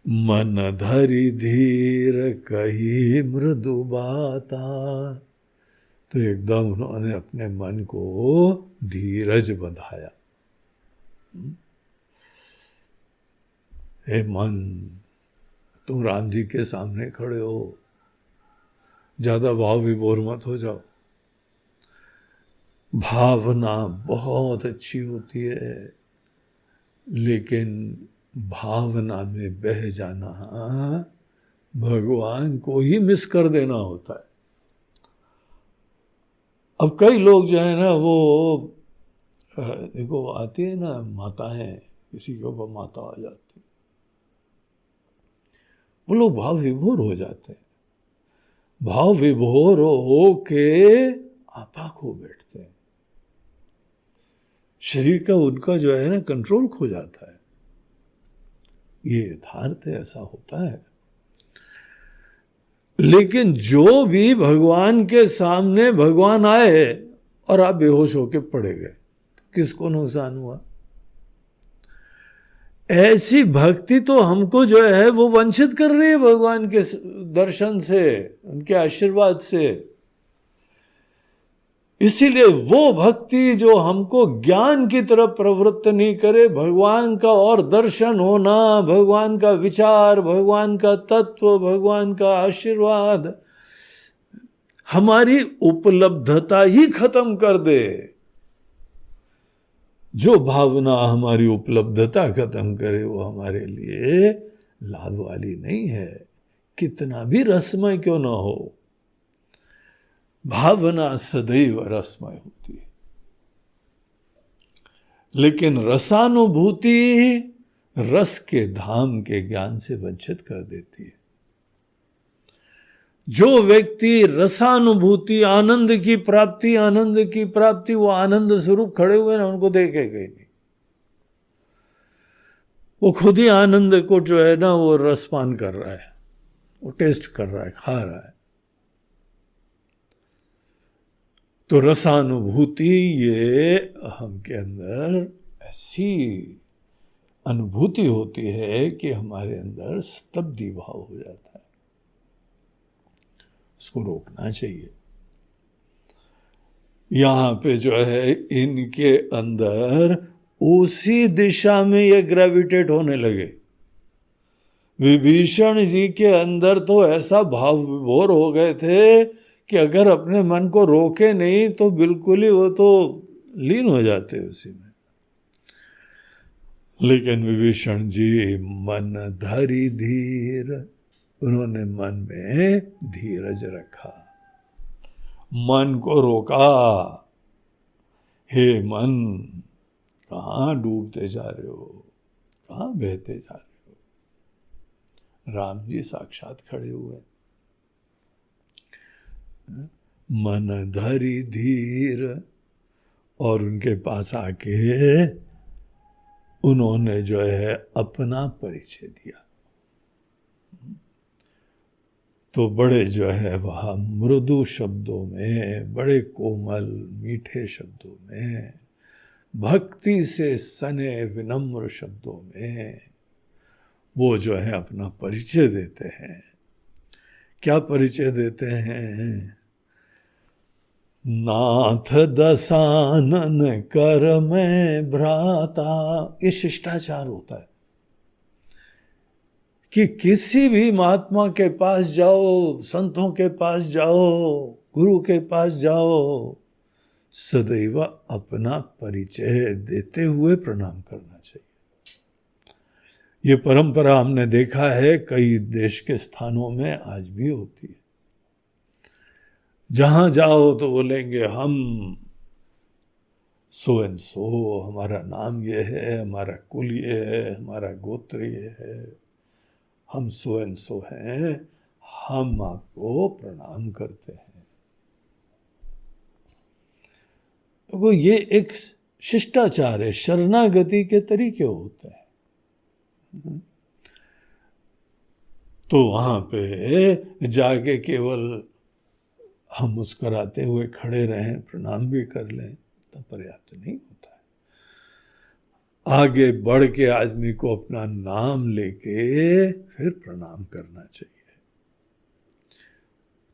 मन धरि धीर कही मृदु बाता, तो एकदम उन्होंने अपने मन को धीरज बंधाया। हे मन, तुम राम जी के सामने खड़े हो, ज्यादा भाव विभोर मत हो जाओ। भावना बहुत अच्छी होती है, लेकिन भावना में बह जाना भगवान को ही मिस कर देना होता है। अब कई लोग जो है ना वो देखो आती है ना माताएं, किसी के ऊपर माता आ जाती, वो लोग भाव विभोर हो जाते हैं। भाव विभोर हो के आपा खो बैठते हैं, शरीर का उनका जो है ना कंट्रोल खो जाता है। ये यथार्थ है, ऐसा होता है। लेकिन जो भी भगवान के सामने भगवान आए और आप बेहोश होके पड़े गए, तो किसको नुकसान हुआ? ऐसी भक्ति तो हमको जो है वो वंचित कर रही है भगवान के दर्शन से, उनके आशीर्वाद से। इसीलिए वो भक्ति जो हमको ज्ञान की तरफ प्रवृत्त नहीं करे, भगवान का और दर्शन होना, भगवान का विचार, भगवान का तत्व, भगवान का आशीर्वाद हमारी उपलब्धता ही खत्म कर दे, जो भावना हमारी उपलब्धता खत्म करे वो हमारे लिए लाभ वाली नहीं है, कितना भी रसमय क्यों ना हो। भावना सदैव रसमय होती है, लेकिन रसानुभूति रस के धाम के ज्ञान से वंचित कर देती है। जो व्यक्ति रसानुभूति, आनंद की प्राप्ति, वो आनंद स्वरूप खड़े हुए ना, उनको देखेगा ही नहीं। वो खुद ही आनंद को जो है ना वो रसपान कर रहा है, वो टेस्ट कर रहा है, खा रहा है। तो रसानुभूति ये हम के अंदर ऐसी अनुभूति होती है कि हमारे अंदर स्तब्धि भाव हो जाता है, उसको रोकना चाहिए। यहां पे जो है इनके अंदर उसी दिशा में ये ग्रेविटेट होने लगे। विभीषण जी के अंदर तो ऐसा भाव विभोर हो गए थे कि अगर अपने मन को रोके नहीं तो बिल्कुल ही वो तो लीन हो जाते उसी में। लेकिन विभीषण जी मन धरि धीर, उन्होंने मन में धीरज रखा, मन को रोका। हे मन, कहाँ डूबते जा रहे हो, कहाँ बहते जा रहे हो? राम जी साक्षात खड़े हुए। मन धरि धीर, और उनके पास आके उन्होंने जो है अपना परिचय दिया। तो बड़े जो है वह मृदु शब्दों में, बड़े कोमल मीठे शब्दों में, भक्ति से सने विनम्र शब्दों में वो जो है अपना परिचय देते हैं। क्या परिचय देते हैं? नाथ दसानन कर मैं भ्राता। ये शिष्टाचार होता है कि किसी भी महात्मा के पास जाओ, संतों के पास जाओ, गुरु के पास जाओ, सदैव अपना परिचय देते हुए प्रणाम करना चाहिए। ये परंपरा हमने देखा है कई देश के स्थानों में आज भी होती है। जहां जाओ तो बोलेंगे हम सो एंड सो, हमारा नाम ये है, हमारा कुल ये है, हमारा गोत्र ये है, हम सो एंड सो हैं, हम आपको प्रणाम करते हैं। तो ये एक शिष्टाचार है, शरणागति के तरीके होते हैं। तो वहां पे जाके केवल हम मुस्कुराते हुए खड़े रहें, प्रणाम भी कर लें, तो पर्याप्त नहीं होता है। आगे बढ़ के आदमी को अपना नाम लेके फिर प्रणाम करना चाहिए।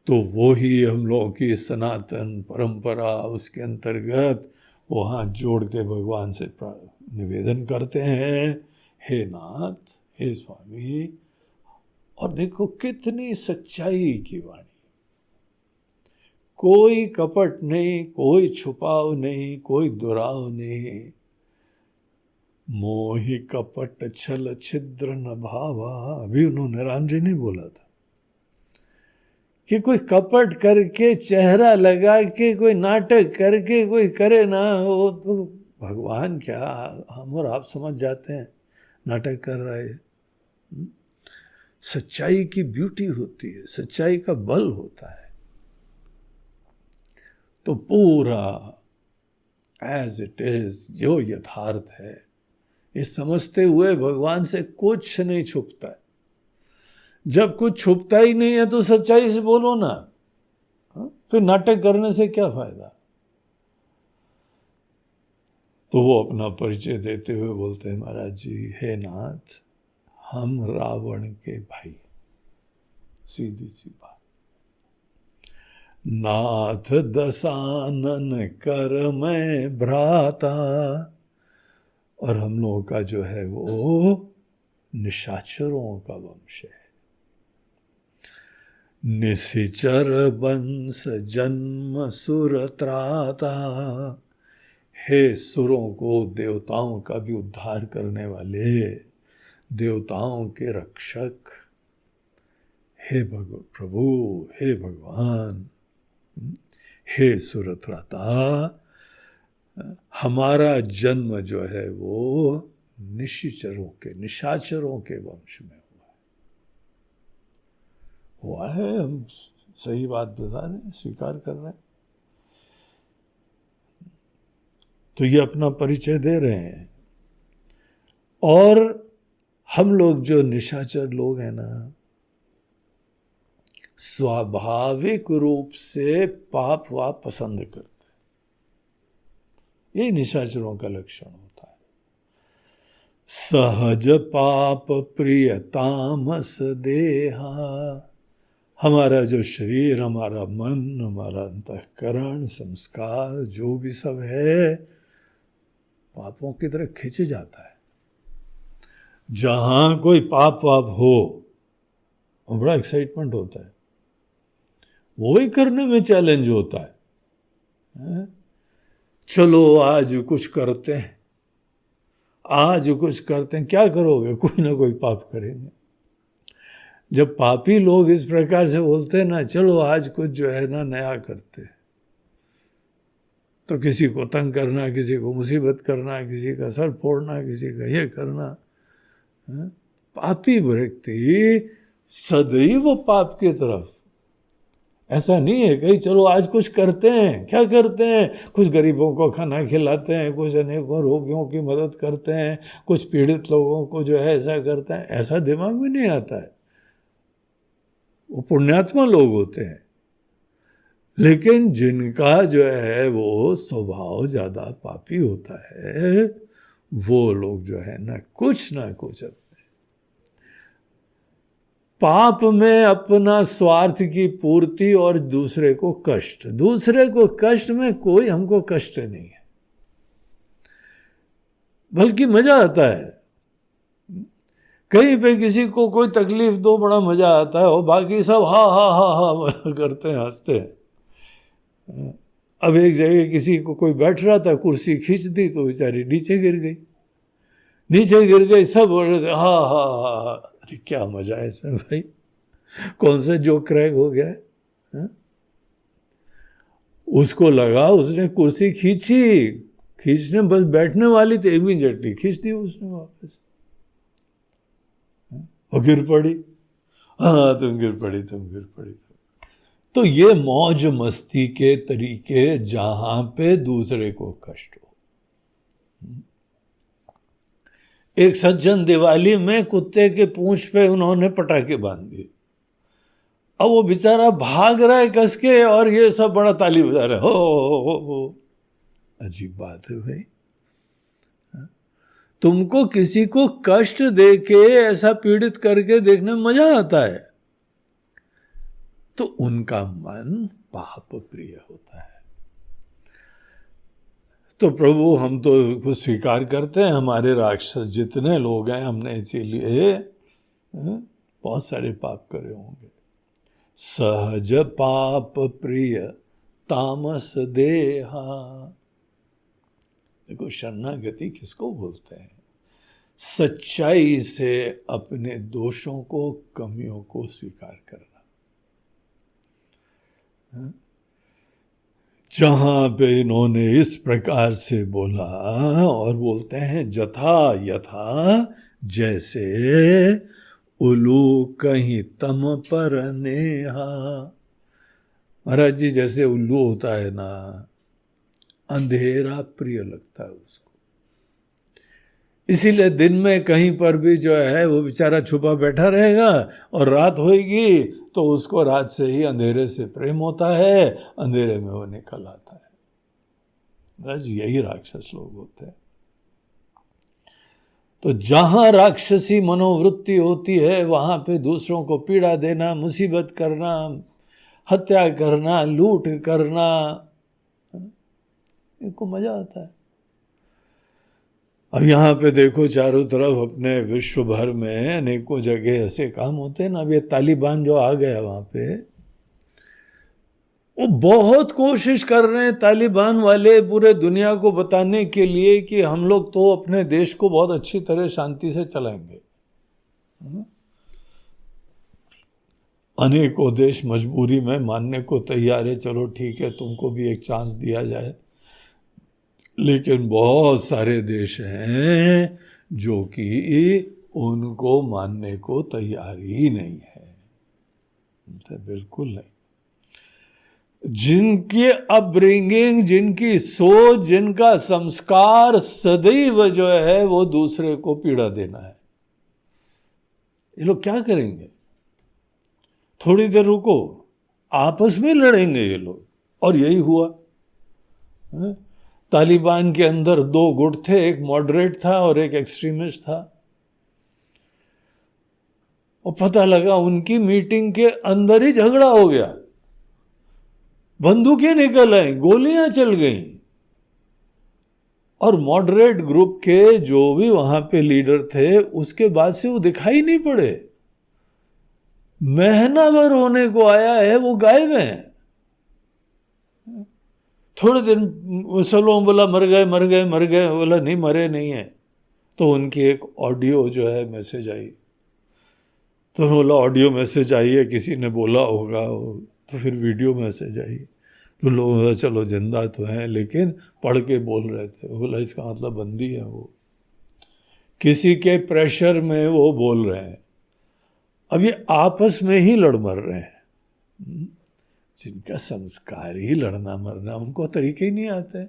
तो वो ही हम लोगों की सनातन परंपरा, उसके अंतर्गत वो हाथ जोड़ के भगवान से निवेदन करते हैं, हे नाथ, हे स्वामी। और देखो कितनी सच्चाई की वाणी, कोई कपट नहीं, कोई छुपाव नहीं, कोई दुराव नहीं। मोहि कपट छल छिद्र न भावा, अभी उन्होंने राम जी ने बोला था कि कोई कपट करके, चेहरा लगा के, कोई नाटक करके कोई करे ना, वो तो भगवान क्या हम और आप समझ जाते हैं नाटक कर रहा है। सच्चाई की ब्यूटी होती है, सच्चाई का बल होता है। तो पूरा एज इट इज, जो यथार्थ है, ये समझते हुए भगवान से कुछ नहीं छुपता है। जब कुछ छुपता ही नहीं है तो सच्चाई से बोलो ना, फिर नाटक करने से क्या फायदा। तो वो अपना परिचय देते हुए बोलते हैं, महाराज जी, हे नाथ, हम रावण के भाई। सीधी सी बात। नाथ दशानन कर मैं भ्राता, और हम लोगों का जो है वो निशाचरों का वंश है। निशिचर वंश जन्म सुर त्राता, हे सुरों को, देवताओं का भी उद्धार करने वाले, देवताओं के रक्षक, हे प्रभु, हे भगवान, हे सुरत्राता, हमारा जन्म जो है वो निशाचरों के वंश में हुआ है। हम सही बात बता रहे हैं, स्वीकार कर रहे हैं। तो ये अपना परिचय दे रहे हैं। और हम लोग जो निशाचर लोग हैं ना, स्वाभाविक रूप से पाप वाप पसंद करते, ये निशाचरों का लक्षण होता है। सहज पाप प्रिय तामस देहा, हमारा जो शरीर, हमारा मन, हमारा अंतःकरण, संस्कार, जो भी सब है, पापों की तरफ खींचे जाता है। जहां कोई पाप वाप हो, बड़ा एक्साइटमेंट होता है, वो ही करने में चैलेंज होता है। चलो आज कुछ करते हैं, आज कुछ करते हैं। क्या करोगे? कोई ना कोई पाप करेंगे। जब पापी लोग इस प्रकार से बोलते हैं ना, चलो आज कुछ जो है ना नया करते हैं, तो किसी को तंग करना, किसी को मुसीबत करना, किसी का सर फोड़ना, किसी का ये करना। पापी व्यक्ति सदैव पाप की तरफ। ऐसा नहीं है कहीं चलो आज कुछ करते हैं। क्या करते हैं? कुछ गरीबों को खाना खिलाते हैं, कुछ अनेकों रोगियों की मदद करते हैं, कुछ पीड़ित लोगों को जो है ऐसा करते हैं। ऐसा दिमाग में नहीं आता है। वो पुण्यात्मा लोग होते हैं, लेकिन जिनका जो है वो स्वभाव ज्यादा पापी होता है, वो लोग जो है ना कुछ अपने पाप में अपना स्वार्थ की पूर्ति और दूसरे को कष्ट में कोई हमको कष्ट नहीं है, बल्कि मजा आता है। कहीं पे किसी को कोई तकलीफ दो, बड़ा मजा आता है, और बाकी सब हा हा हा हा करते हैं, हंसते हैं। अब एक जगह किसी को कोई बैठ रहा था, कुर्सी खींच दी तो बेचारी नीचे गिर गई, सब हा हा हा। अरे क्या मजा है इसमें भाई, कौन सा जो क्रैक हो गया है? उसको लगा उसने कुर्सी खींचने बस बैठने वाली थी, इमीडिएटली खींच दी उसने वापस, और गिर पड़ी। हाँ तुम गिर पड़ी। तो ये मौज मस्ती के तरीके जहां पे दूसरे को कष्ट हो। एक सज्जन दिवाली में कुत्ते के पूंछ पे उन्होंने पटाखे बांध दिए। अब वो बेचारा भाग रहा है कस के, और ये सब बड़ा ताली बजा रहे हो। अजीब बात है भाई। तुमको किसी को कष्ट देके ऐसा पीड़ित करके देखने में मजा आता है, तो उनका मन पाप प्रिय होता है। तो प्रभु हम तो कुछ स्वीकार करते हैं, हमारे राक्षस जितने लोग हैं, हमने इसीलिए बहुत सारे पाप करे होंगे। सहज पाप प्रिय तामस देहा। देखो शरणागति किसको बोलते हैं? सच्चाई से अपने दोषों को, कमियों को स्वीकार करना। जहां पे इन्होंने इस प्रकार से बोला, और बोलते हैं जथा यथा, जैसे उलू कहीं तम पर नेहा। महाराज जी, जैसे उल्लू होता है ना, अंधेरा प्रिय लगता है उसको, इसीलिए दिन में कहीं पर भी जो है वो बेचारा छुपा बैठा रहेगा, और रात होएगी तो उसको रात से ही अंधेरे से प्रेम होता है, अंधेरे में वो निकल आता है। बस यही राक्षस लोग होते हैं। तो जहां राक्षसी मनोवृत्ति होती है वहां पे दूसरों को पीड़ा देना, मुसीबत करना, हत्या करना, लूट करना, इनको मजा आता है। अब यहाँ पे देखो चारों तरफ अपने विश्व भर में अनेकों जगह ऐसे काम होते हैं ना। अब ये तालिबान जो आ गया वहाँ पे, वो बहुत कोशिश कर रहे हैं तालिबान वाले पूरे दुनिया को बताने के लिए कि हम लोग तो अपने देश को बहुत अच्छी तरह शांति से चलाएंगे। अनेकों देश मजबूरी में मानने को तैयार है, चलो ठीक है तुमको भी एक चांस दिया जाए, लेकिन बहुत सारे देश हैं जो कि उनको मानने को तैयार ही नहीं है, बिल्कुल नहीं। जिनकी अपब्रिंगिंग, जिनकी सोच, जिनका संस्कार सदैव जो है वो दूसरे को पीड़ा देना है, ये लोग क्या करेंगे? थोड़ी देर रुको, आपस में लड़ेंगे ये लोग। और यही हुआ है? तालिबान के अंदर दो गुट थे, एक मॉडरेट था और एक एक्सट्रीमिस्ट था। और पता लगा उनकी मीटिंग के अंदर ही झगड़ा हो गया, बंदूकें निकल आई, गोलियां चल गईं। और मॉडरेट ग्रुप के जो भी वहां पे लीडर थे उसके बाद से वो दिखाई नहीं पड़े। महीना भर होने को आया है, वो गायब हैं। थोड़े दिन मुसलमान बोला मर गए मर गए मर गए, बोला नहीं मरे नहीं है। तो उनकी एक ऑडियो जो है मैसेज आई, तो बोला ऑडियो मैसेज आई है, किसी ने बोला होगा। तो फिर वीडियो मैसेज आई, तो लोग चलो जिंदा तो हैं लेकिन पढ़ के बोल रहे थे। बोला इसका मतलब बंदी है, वो किसी के प्रेशर में वो बोल रहे हैं। अब ये आपस में ही लड़ मर रहे हैं। जिनका संस्कार ही लड़ना मरना, उनको तरीके ही नहीं आते।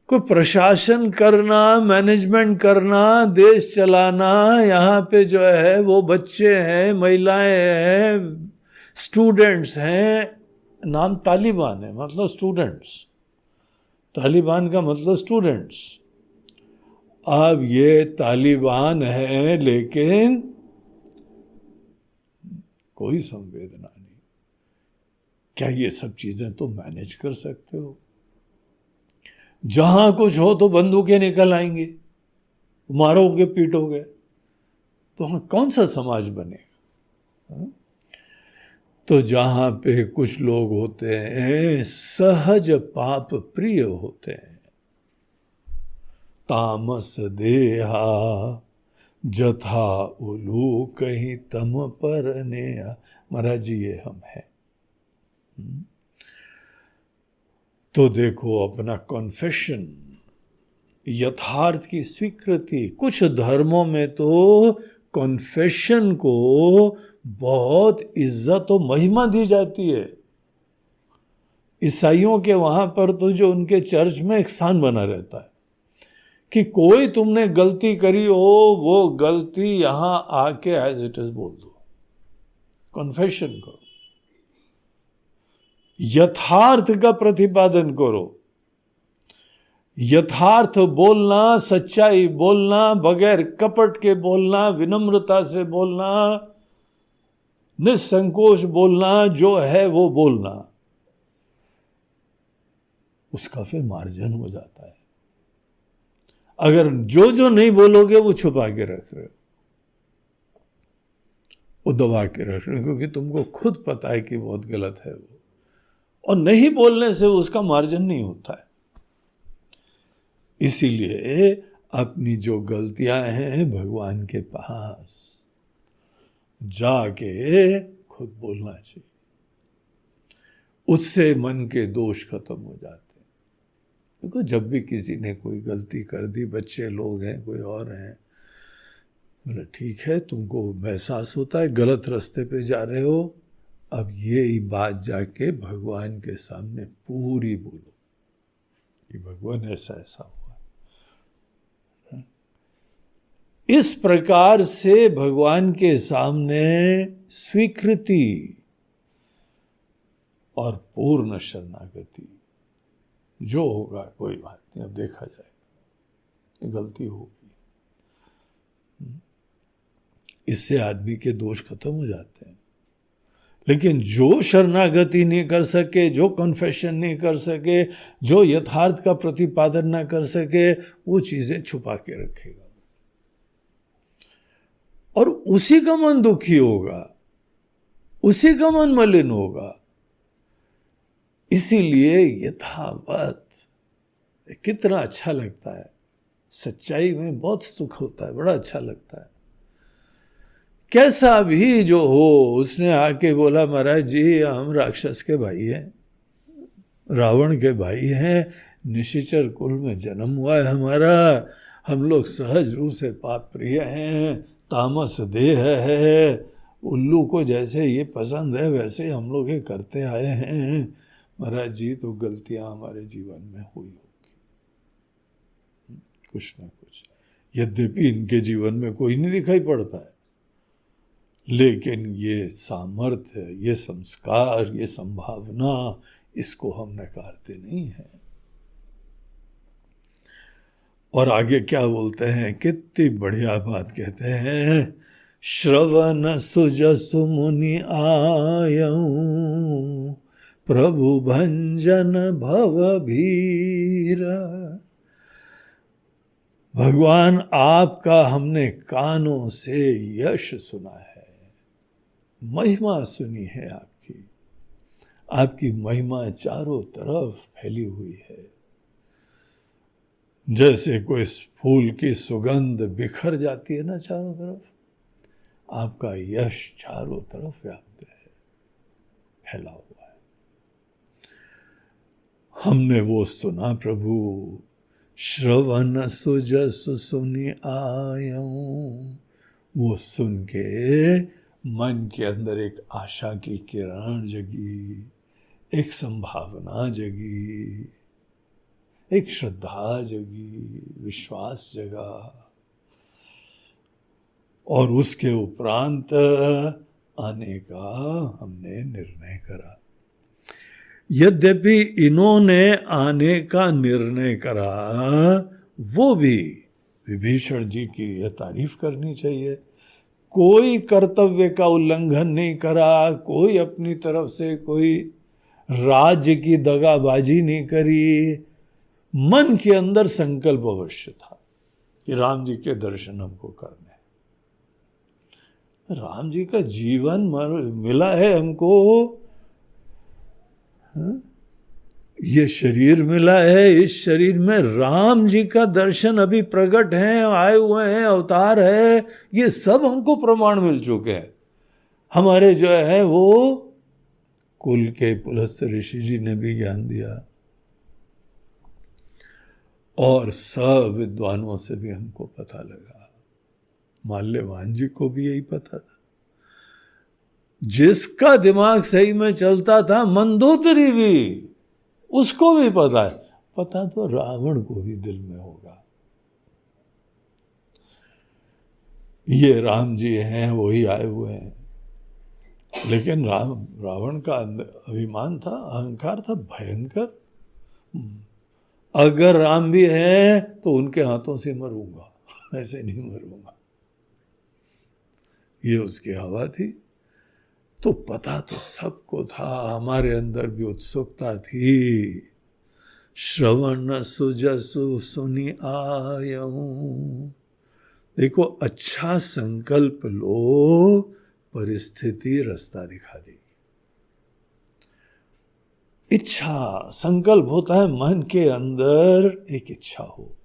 कोई प्रशासन करना, मैनेजमेंट करना, देश चलाना, यहाँ पे जो है वो बच्चे हैं, महिलाएं हैं, स्टूडेंट्स हैं। नाम तालिबान है, मतलब स्टूडेंट्स। तालिबान का मतलब स्टूडेंट्स। अब ये तालिबान है लेकिन कोई संवेदना नहीं। क्या ये सब चीजें तो मैनेज कर सकते हो? जहां कुछ हो तो बंदूकें निकल आएंगी, मारोगे पीटोगे, तो हम कौन सा समाज बनेगा? तो जहां पे कुछ लोग होते हैं सहज पाप प्रिय होते हैं, तामस देहा जथा उलू कहीं तम पर नेहा। महाराज जी ये हम हैं। तो देखो अपना कॉन्फेशन, यथार्थ की स्वीकृति। कुछ धर्मों में तो कॉन्फेशन को बहुत इज्जत और महिमा दी जाती है। ईसाइयों के वहां पर तो जो उनके चर्च में एक स्थान बना रहता है कि कोई तुमने गलती करी हो, वो गलती यहां आके एज इट इज बोल दो, कॉन्फेशन करो, यथार्थ का प्रतिपादन करो। यथार्थ बोलना, सच्चाई बोलना, बगैर कपट के बोलना, विनम्रता से बोलना, निसंकोच बोलना, जो है वो बोलना, उसका फिर मार्जन हो जाता है। अगर जो जो नहीं बोलोगे वो छुपा के रख रहे हो, वो दबा के रख रहे हो, क्योंकि तुमको खुद पता है कि बहुत गलत है वो, और नहीं बोलने से उसका मार्जन नहीं होता है। इसीलिए अपनी जो गलतियां हैं भगवान के पास जाके खुद बोलना चाहिए, उससे मन के दोष खत्म हो जाते हैं। देखो जब भी किसी ने कोई गलती कर दी, बच्चे लोग हैं कोई और हैं, बोले ठीक है तुमको एहसास होता है गलत रास्ते पे जा रहे हो, अब ये बात जाके भगवान के सामने पूरी बोलो कि भगवान ऐसा ऐसा हुआ। इस प्रकार से भगवान के सामने स्वीकृति और पूर्ण शरणागति, जो होगा कोई बात नहीं, अब देखा जाएगा, गलती होगी, इससे आदमी के दोष खत्म हो जाते हैं। लेकिन जो शरणागति नहीं कर सके, जो कन्फेशन नहीं कर सके, जो यथार्थ का प्रतिपादन ना कर सके, वो चीजें छुपा के रखेगा और उसी का मन दुखी होगा, उसी का मन मलिन होगा। इसीलिए यथावत कितना अच्छा लगता है, सच्चाई में बहुत सुख होता है, बड़ा अच्छा लगता है। कैसा भी जो हो, उसने आके बोला महाराज जी हम राक्षस के भाई हैं, रावण के भाई हैं, निशाचर कुल में जन्म हुआ है हमारा, हम लोग सहज रूप से पाप प्रिय हैं, तामस देह है, उल्लू को जैसे ये पसंद है वैसे हम लोग ये करते आए हैं। महाराज जी तो गलतियां हमारे जीवन में हुई होगी कुछ ना कुछ, यद्यपि इनके जीवन में कोई नहीं दिखाई पड़ता है, लेकिन ये सामर्थ्य, ये संस्कार, ये संभावना, इसको हम नकारते नहीं हैं। और आगे क्या बोलते हैं, कितनी बढ़िया बात कहते हैं, श्रवण सुजसु मुनि आयऊं, प्रभु भंजन भव भीर। भगवान आपका हमने कानों से यश सुना है, महिमा सुनी है आपकी, आपकी महिमा चारों तरफ फैली हुई है। जैसे कोई फूल की सुगंध बिखर जाती है ना चारों तरफ, आपका यश चारों तरफ व्याप्त है, फैला हुआ है। हमने वो सुना प्रभु, श्रवण सुजसु सुनि आयऊं, वो सुन के मन के अंदर एक आशा की किरण जगी, एक संभावना जगी, एक श्रद्धा जगी, विश्वास जगा, और उसके उपरांत आने का हमने निर्णय करा। यद्यपि इन्होंने आने का निर्णय करा, वो भी विभीषण जी की यह तारीफ करनी चाहिए। कोई कर्तव्य का उल्लंघन नहीं करा, कोई अपनी तरफ से कोई राज्य की दगाबाजी नहीं करी, मन के अंदर संकल्प अवश्य था कि राम जी के दर्शन हमको करने। राम जी का जीवन मिला है हमको, ये शरीर मिला है, इस शरीर में राम जी का दर्शन अभी प्रकट है, आए हुए हैं, अवतार है, ये सब हमको प्रमाण मिल चुके हैं। हमारे जो है वो कुल के पुलस्त्य ऋषि जी ने भी ज्ञान दिया, और सब विद्वानों से भी हमको पता लगा, माल्यवान जी को भी यही पता था। जिसका दिमाग सही में चलता था, मंदोदरी भी, उसको भी पता है, पता तो रावण को भी दिल में होगा। ये राम जी हैं, वही आए हुए हैं, लेकिन रावण का अभिमान था, अहंकार था भयंकर। अगर राम भी हैं तो उनके हाथों से मरूंगा, ऐसे नहीं मरूंगा, ये उसकी हवा थी। तो पता तो सबको था, हमारे अंदर भी उत्सुकता थी। श्रवण सुजसु सुनि आयऊं, देखो अच्छा संकल्प लो, परिस्थिति रास्ता दिखा देगी। इच्छा, संकल्प होता है मन के अंदर एक इच्छा हो,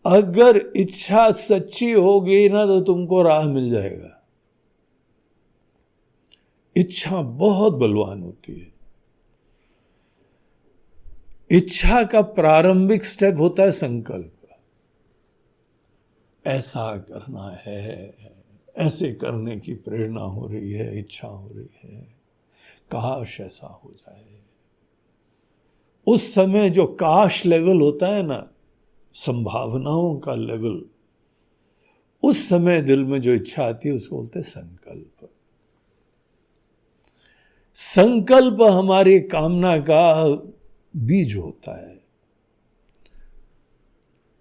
अगर इच्छा सच्ची होगी ना तो तुमको राह मिल जाएगा। इच्छा बहुत बलवान होती है। इच्छा का प्रारंभिक स्टेप होता है संकल्प, ऐसा करना है, ऐसे करने की प्रेरणा हो रही है, इच्छा हो रही है, काश ऐसा हो जाए। उस समय जो काश लेवल होता है ना, संभावनाओं का लेवल, उस समय दिल में जो इच्छा आती है उसको बोलते हैं संकल्प। संकल्प हमारी कामना का बीज होता है।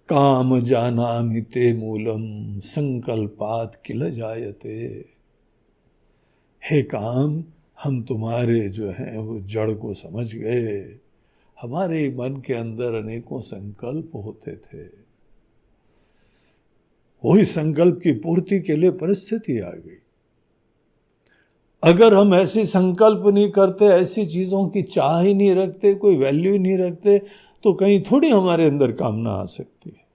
काम जानामि ते मूलम संकल्पात किल जायते। हे काम, हम तुम्हारे जो हैं वो जड़ को समझ गए। हमारे मन के अंदर अनेकों संकल्प होते थे, वही संकल्प की पूर्ति के लिए परिस्थिति आ गई। अगर हम ऐसी संकल्प नहीं करते, ऐसी चीजों की चाह ही नहीं रखते, कोई वैल्यू ही नहीं रखते, तो कहीं थोड़ी हमारे अंदर कामना आ सकती है।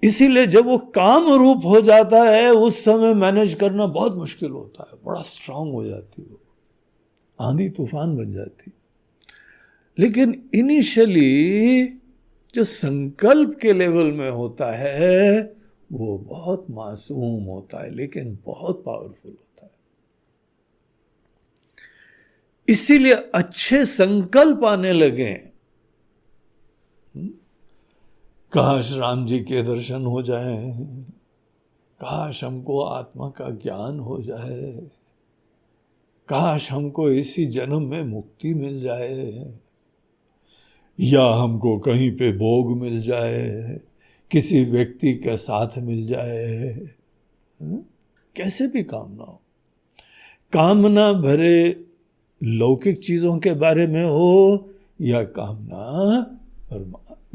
इसीलिए जब वो काम रूप हो जाता है उस समय मैनेज करना बहुत मुश्किल होता है, बड़ा स्ट्रांग हो जाती है, आंधी तूफान बन जाती। लेकिन इनिशियली जो संकल्प के लेवल में होता है वो बहुत मासूम होता है, लेकिन बहुत पावरफुल होता है। इसीलिए अच्छे संकल्प आने लगे। काश राम जी के दर्शन हो जाए, काश हमको आत्मा का ज्ञान हो जाए, काश हमको इसी जन्म में मुक्ति मिल जाए, या हमको कहीं पे भोग मिल जाए, किसी व्यक्ति के साथ मिल जाए। कैसे भी कामना हो, कामना भरे लौकिक चीजों के बारे में हो या कामना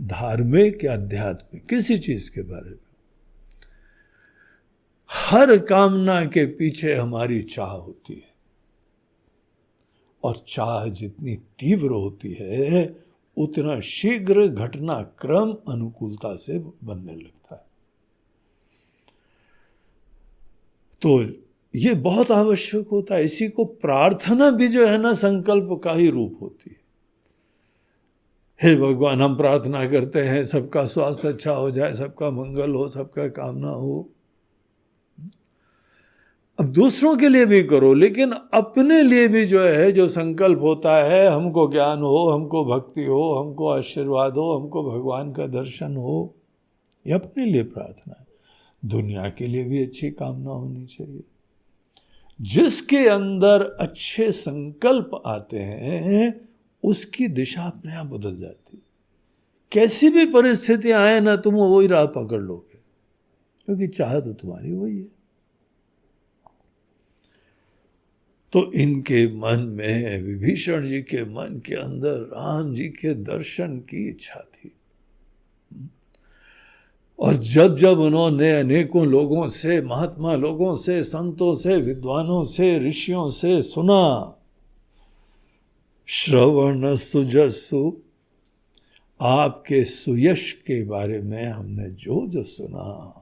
धार्मिक या आध्यात्मिक किसी चीज के बारे में, हर कामना के पीछे हमारी चाह होती है। और चाह जितनी तीव्र होती है उतना शीघ्र घटनाक्रम अनुकूलता से बनने लगता है। तो ये बहुत आवश्यक होता है। इसी को प्रार्थना भी जो है ना संकल्प का ही रूप होती है। हे भगवान, हम प्रार्थना करते हैं सबका स्वास्थ्य अच्छा हो जाए, सबका मंगल हो, सबका कामना हो। अब दूसरों के लिए भी करो, लेकिन अपने लिए भी जो है जो संकल्प होता है, हमको ज्ञान हो, हमको भक्ति हो, हमको आशीर्वाद हो, हमको भगवान का दर्शन हो, ये अपने लिए प्रार्थना है। दुनिया के लिए भी अच्छी कामना होनी चाहिए। जिसके अंदर अच्छे संकल्प आते हैं उसकी दिशा अपने आप बदल जाती है। कैसी भी परिस्थितियां आए ना, तुम वही राह पकड़ लोगे, क्योंकि चाह तो तुम्हारी वही है। तो इनके मन में, विभीषण जी के मन के अंदर राम जी के दर्शन की इच्छा थी। और जब जब उन्होंने अनेकों लोगों से, महात्मा लोगों से, संतों से, विद्वानों से, ऋषियों से सुना, श्रवण सुजसु, आपके सुयश के बारे में हमने जो जो सुना,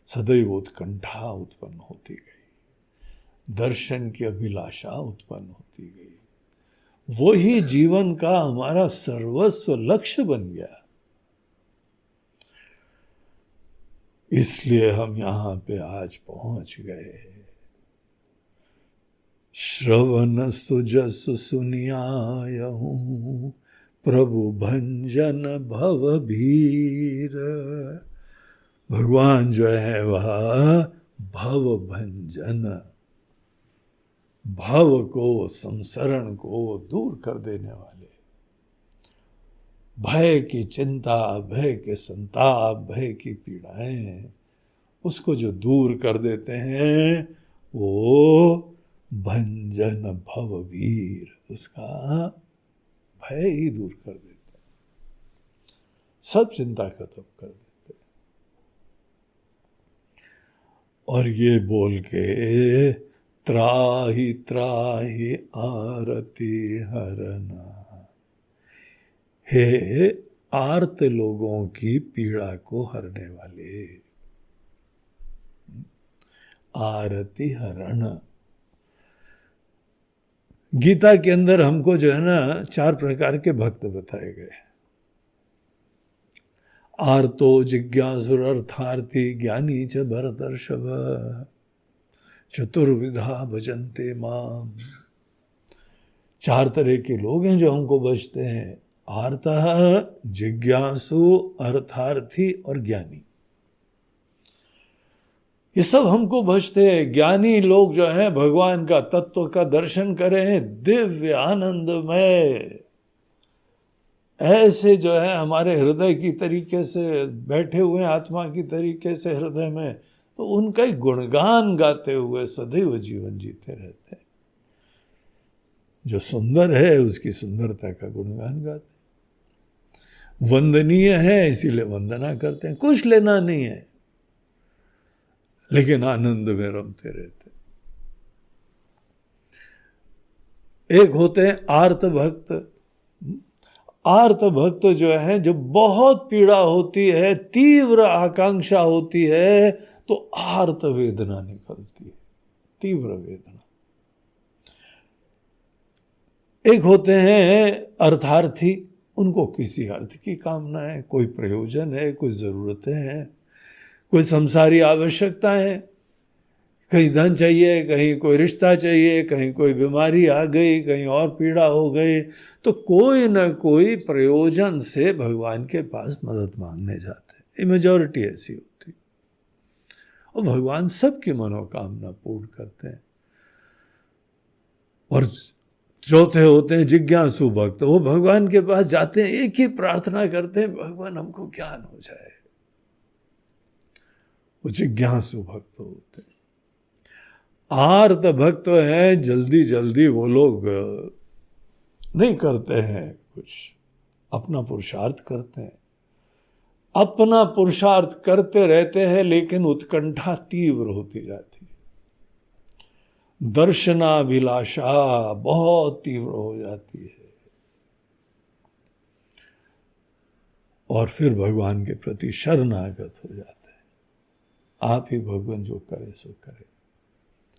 सदैव उत्कंठा उत्पन्न होती गई, दर्शन की अभिलाषा उत्पन्न होती गई। वही जीवन का हमारा सर्वस्व लक्ष्य बन गया। इसलिए हम यहां पे आज पहुंच गए। श्रवण सुजसु सुनियायहूं, प्रभु भंजन भव भीर। भगवान जो है वह भव भंजन, भव को, संसरण को दूर कर देने वाले, भय की चिंता, भय के संताप, भय की पीड़ाएं, उसको जो दूर कर देते हैं वो भंजन भववीर, उसका भय ही दूर कर देते हैं, सब चिंता खत्म कर देते हैं। और ये बोल के त्राहि त्राहि आरती हरना, हे आर्त लोगों की पीड़ा को हरने वाले, आरती हरण। गीता के अंदर हमको जो है ना 4 प्रकार के भक्त बताए गए। आर्तो जिज्ञासुर अर्थार्थी ज्ञानी च भरतर्षभ, चतुर्विधा भजन्ते माम। 4 तरह के लोग हैं जो हमको बचते हैं, आर्तः, जिज्ञासु, अर्थार्थी और ज्ञानी। ये सब हमको बचते हैं। ज्ञानी लोग जो हैं भगवान का तत्व का दर्शन करें, दिव्य आनंदमय, ऐसे जो है हमारे हृदय की तरीके से बैठे हुए आत्मा की तरीके से हृदय में, तो उनका ही गुणगान गाते हुए सदैव जीवन जीते रहते हैं। जो सुंदर है उसकी सुंदरता का गुणगान गाते हैं। वंदनीय है इसीलिए वंदना करते हैं। कुछ लेना नहीं है लेकिन आनंद में रमते रहते। एक होते हैं आर्त भक्त। आर्त भक्त जो है, जो बहुत पीड़ा होती है, तीव्र आकांक्षा होती है, तो आर्त वेदना निकलती है, तीव्र वेदना। एक होते हैं अर्थार्थी, उनको किसी अर्थ की कामना है, कोई प्रयोजन है, कोई जरूरतें हैं, कोई संसारी आवश्यकताएं हैं, कहीं धन चाहिए, कहीं कोई रिश्ता चाहिए, कहीं कोई बीमारी आ गई, कहीं और पीड़ा हो गई, तो कोई ना कोई प्रयोजन से भगवान के पास मदद मांगने जाते हैं। ये मेजॉरिटी ऐसी होती, और भगवान सबकी मनोकामना पूर्ण करते हैं। और चौथे होते हैं जिज्ञासु भक्त। वो भगवान के पास जाते हैं, एक ही प्रार्थना करते हैं, भगवान हमको ज्ञान हो जाए। वो जिज्ञासु भक्त होते हैं। आर्त भक्त हैं, जल्दी जल्दी वो लोग नहीं करते हैं कुछ, अपना पुरुषार्थ करते हैं, अपना पुरुषार्थ करते रहते हैं, लेकिन उत्कंठा तीव्र होती जाती है। दर्शनाभिलाषा बहुत तीव्र हो जाती है, और फिर भगवान के प्रति शरणागत हो जाते हैं। आप ही भगवान जो करे सो करे।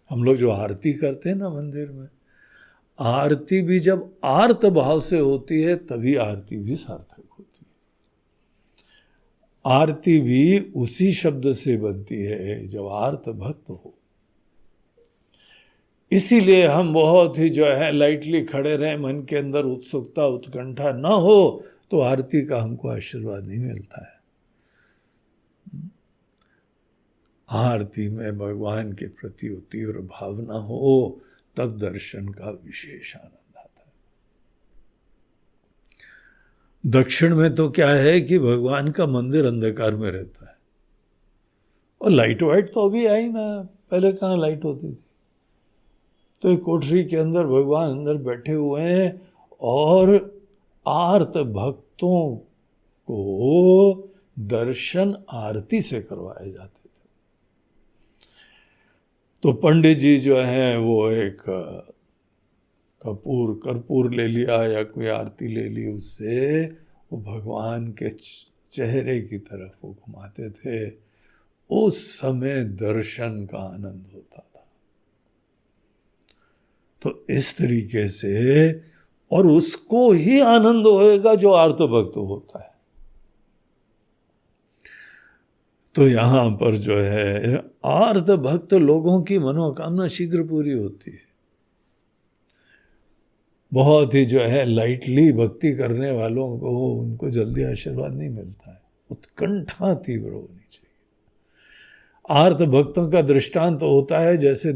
हम लोग जो आरती करते हैं ना मंदिर में, आरती भी जब आर्त भाव से होती है तभी आरती भी सार्थक होती है। आरती भी उसी शब्द से बनती है जब आर्त भक्त हो। इसीलिए हम बहुत ही जो है लाइटली खड़े रहें, मन के अंदर उत्सुकता उत्कंठा ना हो तो आरती का हमको आशीर्वाद नहीं मिलता है। आरती में भगवान के प्रति तीव्र भावना हो, तब दर्शन का विशेष आनंद आता है। दक्षिण में तो क्या है कि भगवान का मंदिर अंधकार में रहता है, और लाइट वाइट तो अभी आई ना, पहले कहाँ लाइट होती थी। तो एक कोठरी के अंदर भगवान अंदर बैठे हुए हैं, और आर्त भक्तों को दर्शन आरती से करवाए जाते थे। तो पंडित जी जो हैं वो एक कर्पूर ले लिया या कोई आरती ले ली, उससे वो भगवान के चेहरे की तरफ वो घुमाते थे। उस समय दर्शन का आनंद होता था। तो इस तरीके से, और उसको ही आनंद होएगा जो आर्त भक्त होता है। तो यहां पर जो है आर्त भक्त लोगों की मनोकामना शीघ्र पूरी होती है। बहुत ही जो है लाइटली भक्ति करने वालों को उनको जल्दी आशीर्वाद नहीं मिलता है। उत्कंठा तीव्र होनी चाहिए। आर्त भक्तों का दृष्टांत तो होता है जैसे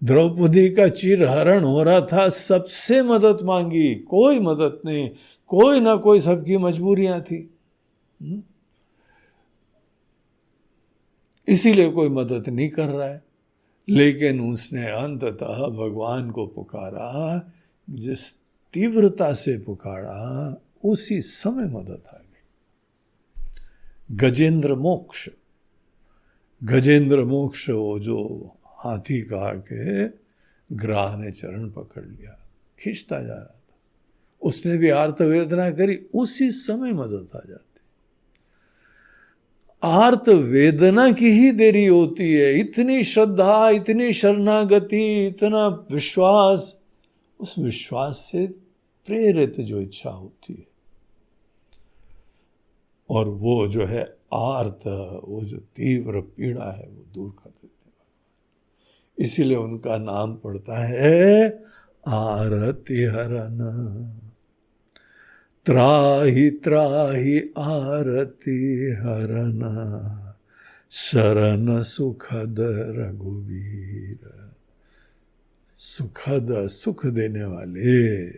द्रौपदी का चिरहरण हो रहा था, सबसे मदद मांगी, कोई मदद नहीं, कोई ना कोई, सबकी मजबूरियां थी, इसीलिए कोई मदद नहीं कर रहा है। लेकिन उसने अंततः भगवान को पुकारा, जिस तीव्रता से पुकारा उसी समय मदद आ गई। गजेंद्र मोक्ष वो जो हाथी का आके ग्राह ने चरण पकड़ लिया, खींचता जा रहा था, उसने भी आर्त वेदना करी, उसी समय मदद आ जाती। आर्त वेदना की ही देरी होती है। इतनी श्रद्धा, इतनी शरणागति, इतना विश्वास, उस विश्वास से प्रेरित जो इच्छा होती है, और वो जो है आर्त, वो जो तीव्र पीड़ा है वो दूर कर देते हैं। इसीलिए उनका नाम पड़ता है आरति हरन। त्राहि त्राहि आरति हरन, शरण सुखद रघुवीर, सुखद सुख देने वाले,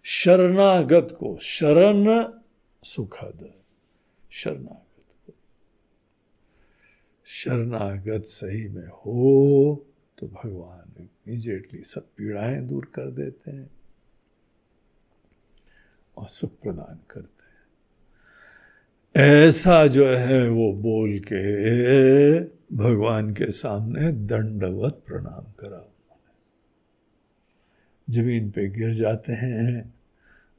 शरणागत को, शरण सुखद, शरणागत को, शरणागत सही में हो तो भगवान इमीडिएटली सब पीड़ाएं दूर कर देते हैं और सुख प्रदान करते हैं। ऐसा जो है वो बोल के भगवान के सामने दंडवत प्रणाम करा उन्होंने, जमीन पे गिर जाते हैं,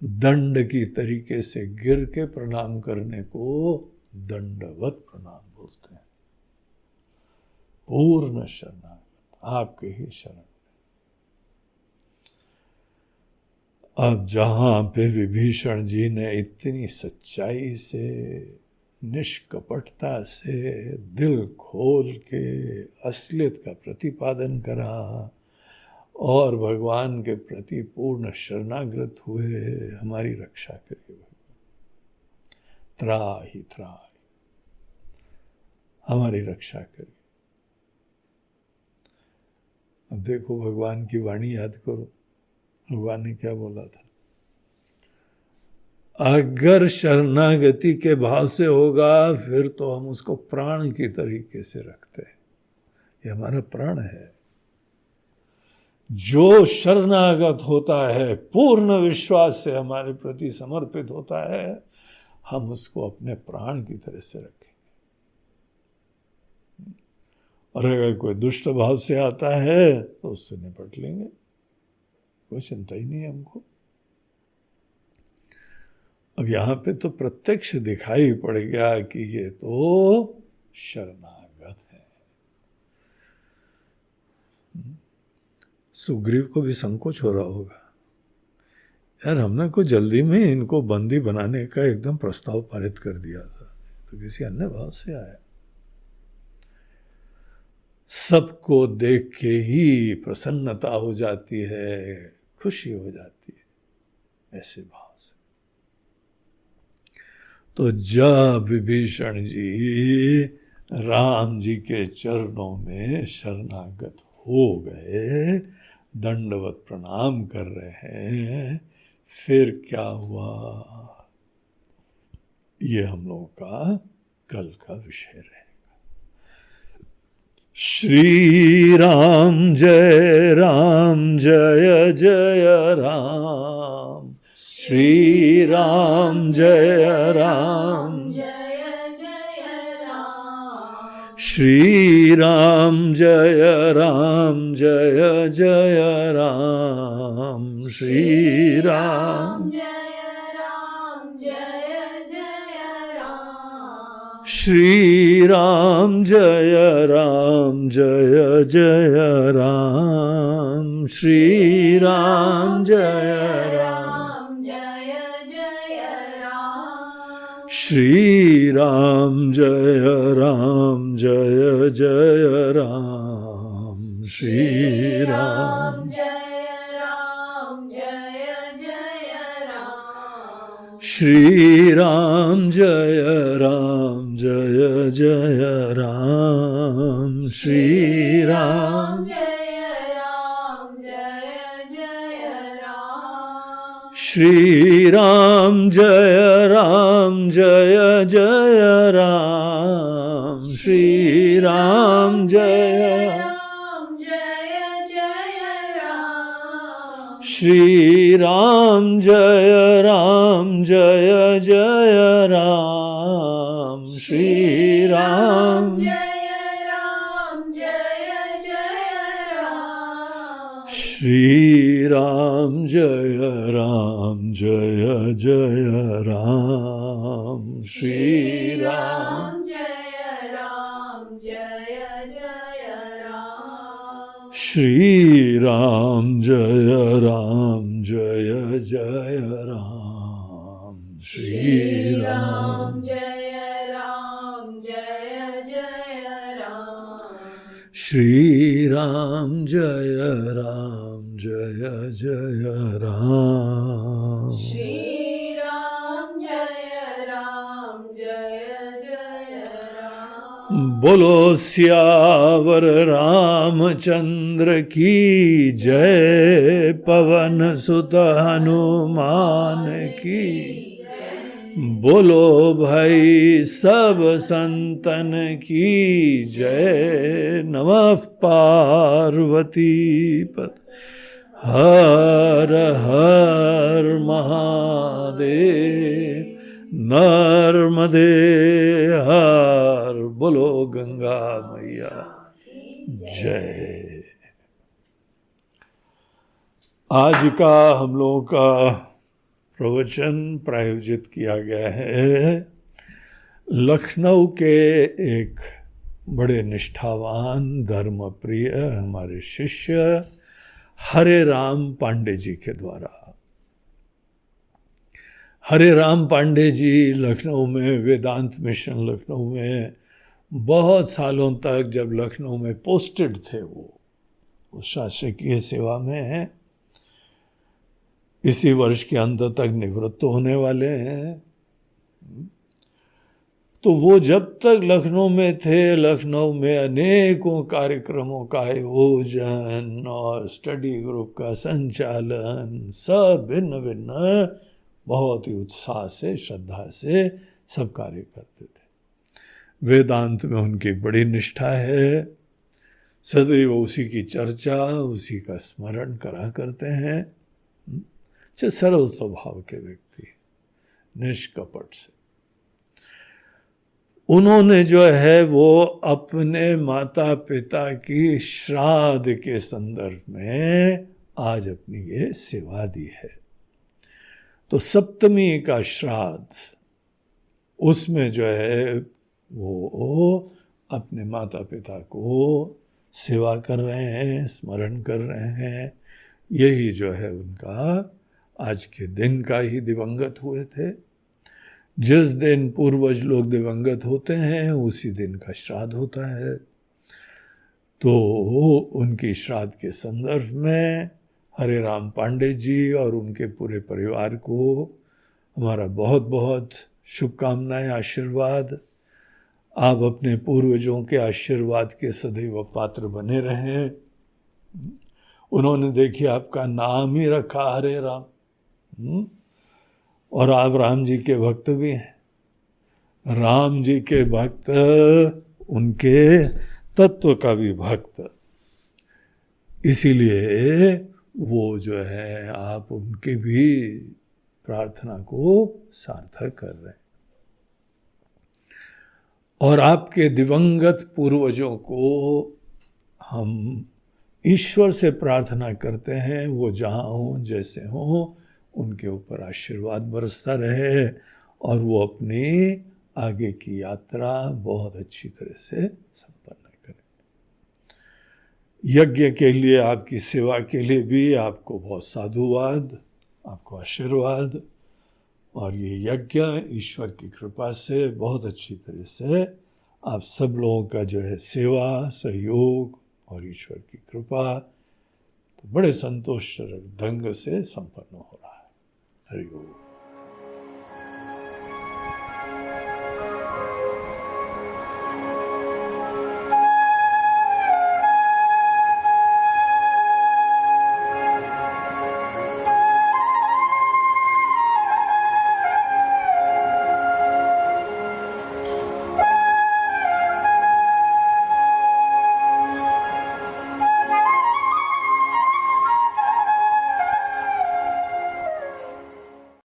दंड की तरीके से गिर के प्रणाम करने को दंडवत प्रणाम बोलते हैं। पूर्ण शरणागत, आपके ही शरण। अब जहां पे विभीषण जी ने इतनी सच्चाई से, निष्कपटता से, दिल खोल के असलियत का प्रतिपादन करा और भगवान के प्रति पूर्ण शरणागत हुए, हमारी रक्षा करिए त्राहि त्राहि, हमारी रक्षा करिए। अब देखो भगवान की वाणी याद करो, भगवान ने क्या बोला था? अगर शरणागति के भाव से होगा फिर तो हम उसको प्राण की तरीके से रखते हैं, ये हमारा प्राण है। जो शरणागत होता है, पूर्ण विश्वास से हमारे प्रति समर्पित होता है, हम उसको अपने प्राण की तरह से रखें। और अगर कोई दुष्ट भाव से आता है तो उससे निपट लेंगे, कोई चिंता ही नहीं है हमको। अब यहां पे तो प्रत्यक्ष दिखाई पड़ गया कि ये तो शरणागत है। सुग्रीव को भी संकोच हो रहा होगा, यार हमने को जल्दी में इनको बंदी बनाने का एकदम प्रस्ताव पारित कर दिया था, तो किसी अन्य भाव से आया। सबको देख के ही प्रसन्नता हो जाती है, खुशी हो जाती है ऐसे भाव से। तो जब विभीषण जी राम जी के चरणों में शरणागत हो गए, दंडवत प्रणाम कर रहे हैं, फिर क्या हुआ ये हम लोगों का कल का विषय रहेगा। श्री राम जय जय राम, श्री राम जय जय राम, श्री राम जय जय राम, श्री राम श्री राम जय जय राम, श्री राम जय जय राम, श्री राम जय जय राम, श्री राम श्री राम जय जय राम, श्री राम जय राम, श्री राम जय जय राम, श्री राम जय श्री राम जय जय राम, श्री राम जय जय राम, श्री राम जय जय राम, श्री राम श्री राम जय जय राम, श्री राम जय जय राम, श्री राम जय जय राम, श्री राम जय जय राम, बोलो सियावर रामचंद्र की जय, पवन सुत हनुमान की। बोलो भाई सब संतन की जय। नमः पार्वती पत हर हर महादेव। नर्मदे हर। बोलो गंगा मैया जय। आज का हम लोगों का प्रवचन प्रायोजित किया गया है लखनऊ के एक बड़े निष्ठावान धर्मप्रिय हमारे शिष्य हरे राम पांडे जी के द्वारा। हरे राम पांडे जी लखनऊ में वेदांत मिशन लखनऊ में बहुत सालों तक जब लखनऊ में पोस्टेड थे, वो शासकीय सेवा में हैं। इसी वर्ष के अंत तक निवृत्त होने वाले हैं। तो वो जब तक लखनऊ में थे, लखनऊ में अनेकों कार्यक्रमों का आयोजन और स्टडी ग्रुप का संचालन, सब भिन्न भिन्न बहुत ही उत्साह से श्रद्धा से सब कार्य करते थे। वेदांत में उनकी बड़ी निष्ठा है, सदैव उसी की चर्चा, उसी का स्मरण करा करते हैं। सरल स्वभाव के व्यक्ति, निष्कपट से। उन्होंने जो है वो अपने माता पिता की श्राद्ध के संदर्भ में आज अपनी ये सेवा दी है। तो सप्तमी का श्राद्ध, उसमें जो है वो अपने माता पिता को सेवा कर रहे हैं, स्मरण कर रहे हैं। यही जो है उनका आज के दिन का ही दिवंगत हुए थे। जिस दिन पूर्वज लोग दिवंगत होते हैं उसी दिन का श्राद्ध होता है। तो उनकी श्राद्ध के संदर्भ में हरे राम पांडे जी और उनके पूरे परिवार को हमारा बहुत बहुत शुभकामनाएं, आशीर्वाद। आप अपने पूर्वजों के आशीर्वाद के सदैव पात्र बने रहें। उन्होंने देखिए आपका नाम ही रखा हरे राम, और आप राम जी के भक्त भी हैं। राम जी के भक्त, उनके तत्व का भी भक्त। इसीलिए वो जो है आप उनके भी प्रार्थना को सार्थक कर रहे हैं। और आपके दिवंगत पूर्वजों को हम ईश्वर से प्रार्थना करते हैं, वो जहाँ हों, जैसे हों, उनके ऊपर आशीर्वाद बरसता रहे और वो अपनी आगे की यात्रा बहुत अच्छी तरह से संपन्न करें। यज्ञ के लिए, आपकी सेवा के लिए भी आपको बहुत साधुवाद, आपको आशीर्वाद। और ये यज्ञ ईश्वर की कृपा से बहुत अच्छी तरह से आप सब लोगों का जो है सेवा, सहयोग और ईश्वर की कृपा तो बड़े संतोषजनक ढंग से संपन्न हो रहा है। हरि ओम।